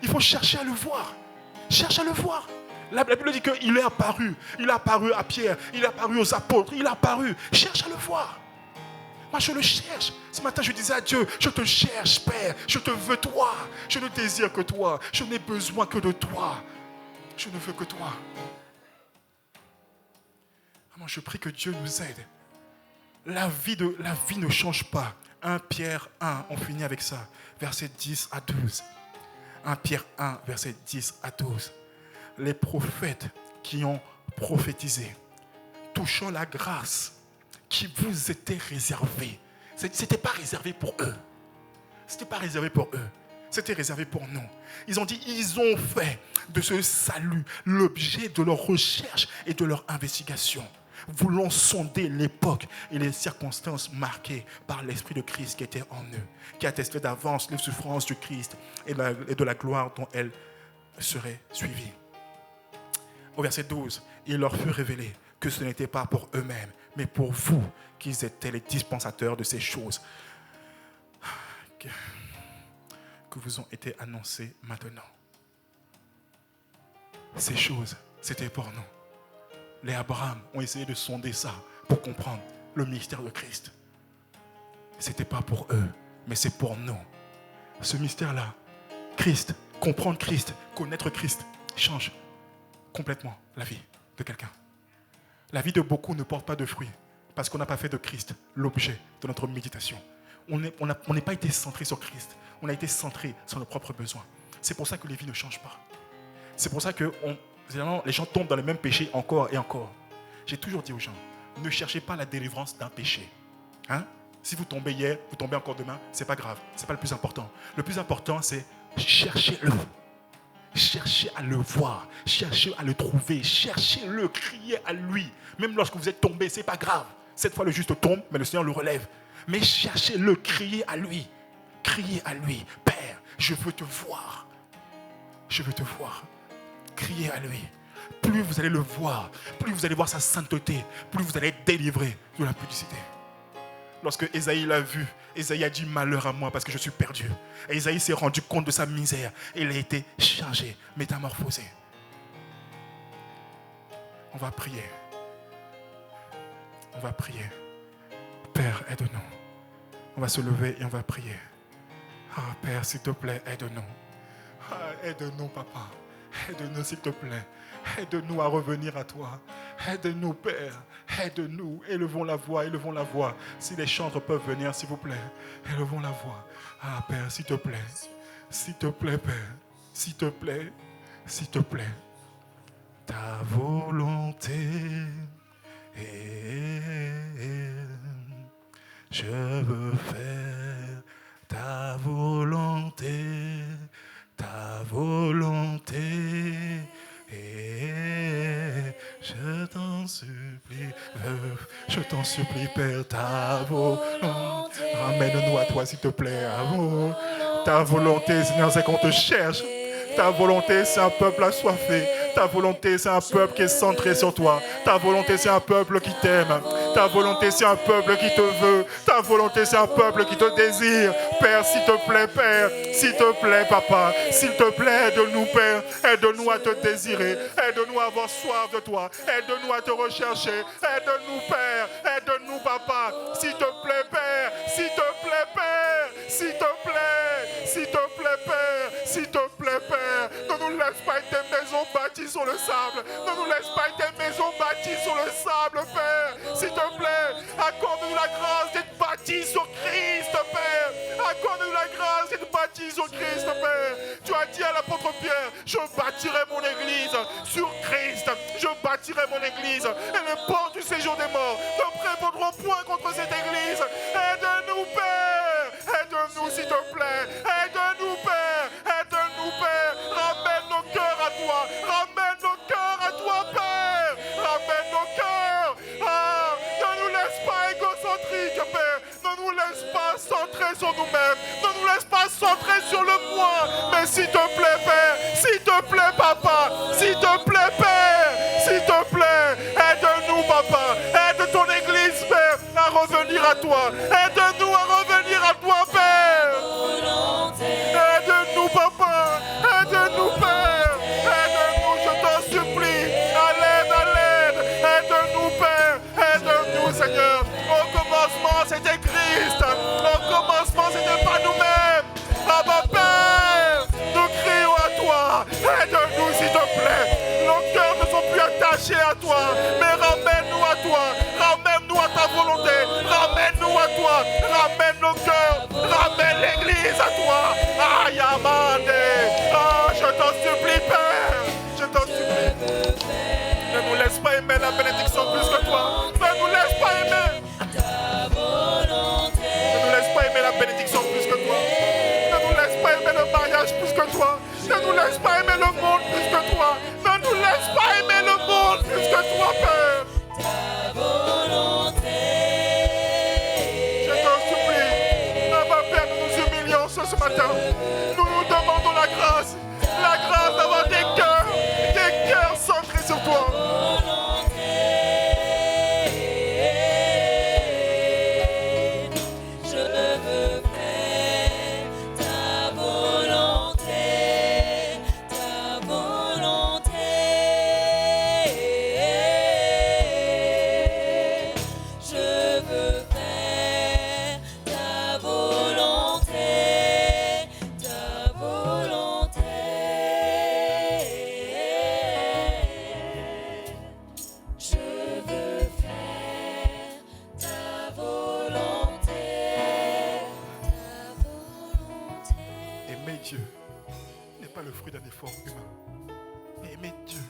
Il faut chercher à le voir. Cherche à le voir. La Bible dit qu'il est apparu. Il est apparu à Pierre. Il est apparu aux apôtres. Il est apparu. Cherche à le voir. Moi, je le cherche. Ce matin, je disais à Dieu, je te cherche, Père. Je te veux, toi. Je ne désire que toi. Je n'ai besoin que de toi. Je ne veux que toi. Vraiment, je prie que Dieu nous aide. La vie ne change pas. 1 Pierre 1, on finit avec ça. Versets 10 à 12. 1 Pierre 1, versets 10 à 12. Les prophètes qui ont prophétisé, touchant la grâce qui vous était réservée. Ce n'était pas réservé pour eux. Ce n'était pas réservé pour eux. C'était réservé pour nous. Ils ont dit, ils ont fait de ce salut l'objet de leur recherche et de leur investigation, voulant sonder l'époque et les circonstances marquées par l'Esprit de Christ qui était en eux, qui attestait d'avance les souffrances du Christ et de la gloire dont elles seraient suivies. Au verset 12, il leur fut révélé que ce n'était pas pour eux-mêmes, mais pour vous qu'ils étaient les dispensateurs de ces choses que vous ont été annoncées maintenant. Ces choses, c'était pour nous. Les Abraham ont essayé de sonder ça pour comprendre le mystère de Christ. Ce n'était pas pour eux, mais c'est pour nous. Ce mystère-là, Christ, comprendre Christ, connaître Christ, change complètement la vie de quelqu'un. La vie de beaucoup ne porte pas de fruits parce qu'on n'a pas fait de Christ l'objet de notre méditation. On n'est pas été centré sur Christ. On a été centré sur nos propres besoins. C'est pour ça que les vies ne changent pas. C'est pour ça que les gens tombent dans le même péché encore et encore. J'ai toujours dit aux gens, ne cherchez pas la délivrance d'un péché. Si vous tombez hier, vous tombez encore demain, c'est pas grave. C'est pas le plus important. Le plus important, c'est cherchez-le. Cherchez à le voir, cherchez à le trouver, cherchez-le, criez à lui. Même lorsque vous êtes tombé, c'est pas grave. Cette fois, le juste tombe, mais le Seigneur le relève. Mais cherchez-le, criez à lui. Criez à lui. Père, je veux te voir. Je veux te voir. Criez à lui. Plus vous allez le voir, plus vous allez voir sa sainteté, plus vous allez être délivré de la publicité. Lorsque Ésaïe l'a vu, Ésaïe a dit malheur à moi parce que je suis perdu. Et Ésaïe s'est rendu compte de sa misère. Et il a été changé, métamorphosé. On va prier. On va prier. Père, aide-nous. On va se lever et on va prier. Père, s'il te plaît, aide-nous. Aide-nous, papa. Aide-nous, s'il te plaît. Aide-nous à revenir à toi. Aide-nous, Père. Aide-nous. Élevons la voix, élevons la voix. Si les chantres peuvent venir, s'il vous plaît. Élevons la voix. Père, s'il te plaît. S'il te plaît, Père. S'il te plaît. S'il te plaît. Ta volonté. Je veux faire ta volonté. Ta volonté. Je t'en supplie, Père, ta volonté. Ramène-nous à toi, s'il te plaît. Ta volonté, Seigneur, c'est qu'on te cherche. Ta volonté, c'est un peuple assoiffé. Ta volonté, c'est un peuple qui est centré sur toi. Ta volonté, c'est un peuple qui t'aime. Ta volonté, c'est un peuple qui te veut. Ta volonté, c'est un peuple qui te désire. Père, s'il te plaît, Père. S'il te plaît, Papa. S'il te plaît, aide-nous, Père. Aide-nous à te désirer. Aide-nous à avoir soif de toi. Aide-nous à te rechercher. Aide-nous, Père. Aide-nous, Papa. S'il te plaît, Père. S'il te plaît, Père. S'il te plaît. S'il te plaît, Père. S'il te plaît, Père. Ne nous laisse pas être des maisons bâties sur le sable. Ne nous laisse pas être des maisons bâties sur le sable, Père. S'il te plaît, accorde-nous la grâce d'être bâtis sur Christ, Père. Accorde-nous la grâce d'être bâtis sur Christ, Père. Tu as dit à l'apôtre Pierre, je bâtirai mon église sur Christ. Je bâtirai mon église. Et les portes du séjour des morts ne prévaudront point contre cette église. Aide-nous, Père. Aide-nous, s'il te plaît. Aide-nous, Père. Aide-nous, Père. Ramène nos cœurs à toi. Ramène nos cœurs à toi, Père. Ramène nos cœurs. Ne nous laisse pas égocentriques, Père. Ne nous laisse pas centrer sur nous-mêmes. Ne nous laisse pas centrer sur le moi. Mais s'il te plaît, Père. S'il te plaît, Papa. S'il te plaît, Père. S'il te plaît. Aide-nous, Papa. Aide ton église, Père, à revenir à toi. Aide-nous à revenir à toi, Père. Aide-nous, Papa. Aide-nous, Père. Aide-nous, je t'en supplie. À l'aide. Aide-nous, Père. Aide-nous, Seigneur. Au commencement, c'est écrit. laisse pas aimer le monde plus que toi. Ne nous laisse pas aimer le monde plus que toi, Père. ta volonté. Je t'en supplie, Abba Père, nous nous humilions ce matin. Nous nous demandons la grâce d'avoir des cœurs centrés sur toi. Je veux faire ta volonté, ta volonté. Je veux faire ta volonté, ta volonté. Je veux faire ta volonté, ta volonté. Aimer Dieu n'est pas le fruit d'un effort humain. Mais aimer Dieu,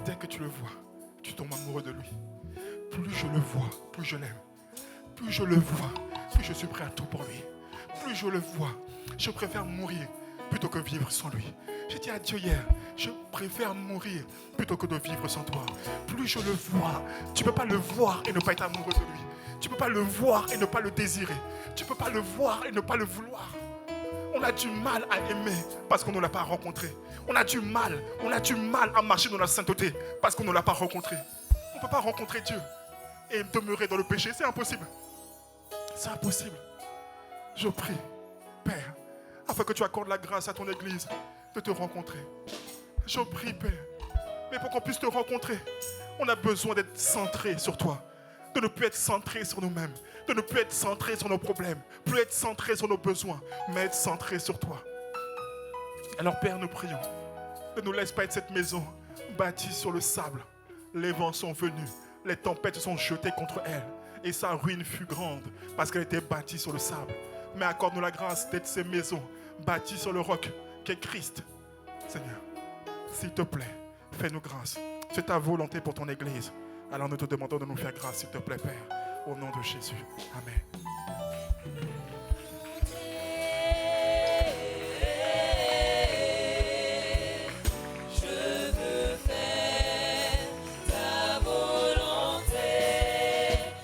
dès que tu le vois, tu tombes amoureux de lui. Plus je le vois, plus je l'aime. Plus je le vois, plus je suis prêt à tout pour lui. Plus je le vois, je préfère mourir plutôt que vivre sans lui. J'ai dit à Dieu hier, je préfère mourir plutôt que de vivre sans toi. Plus je le vois, tu ne peux pas le voir et ne pas être amoureux de lui. Tu ne peux pas le voir et ne pas le désirer. Tu ne peux pas le voir et ne pas le vouloir. On a du mal à aimer parce qu'on ne l'a pas rencontré. On a du mal à marcher dans la sainteté parce qu'on ne l'a pas rencontré. On ne peut pas rencontrer Dieu et demeurer dans le péché, c'est impossible. C'est impossible. Je prie, Père, afin que tu accordes la grâce à ton Église de te rencontrer. Je prie, Père, mais pour qu'on puisse te rencontrer, on a besoin d'être centré sur toi, de ne plus être centré sur nous-mêmes, de ne plus être centré sur nos problèmes, plus être centré sur nos besoins, mais être centré sur toi. Alors, Père, nous prions, ne nous laisse pas être cette maison bâtie sur le sable. Les vents sont venus, les tempêtes sont jetées contre elle, et sa ruine fut grande parce qu'elle était bâtie sur le sable. Mais accorde-nous la grâce d'être ces maisons bâties sur le roc qu'est Christ. Seigneur, s'il te plaît, fais-nous grâce. C'est ta volonté pour ton Église. Alors nous te demandons de nous faire grâce, s'il te plaît, Père, au nom de Jésus. Amen.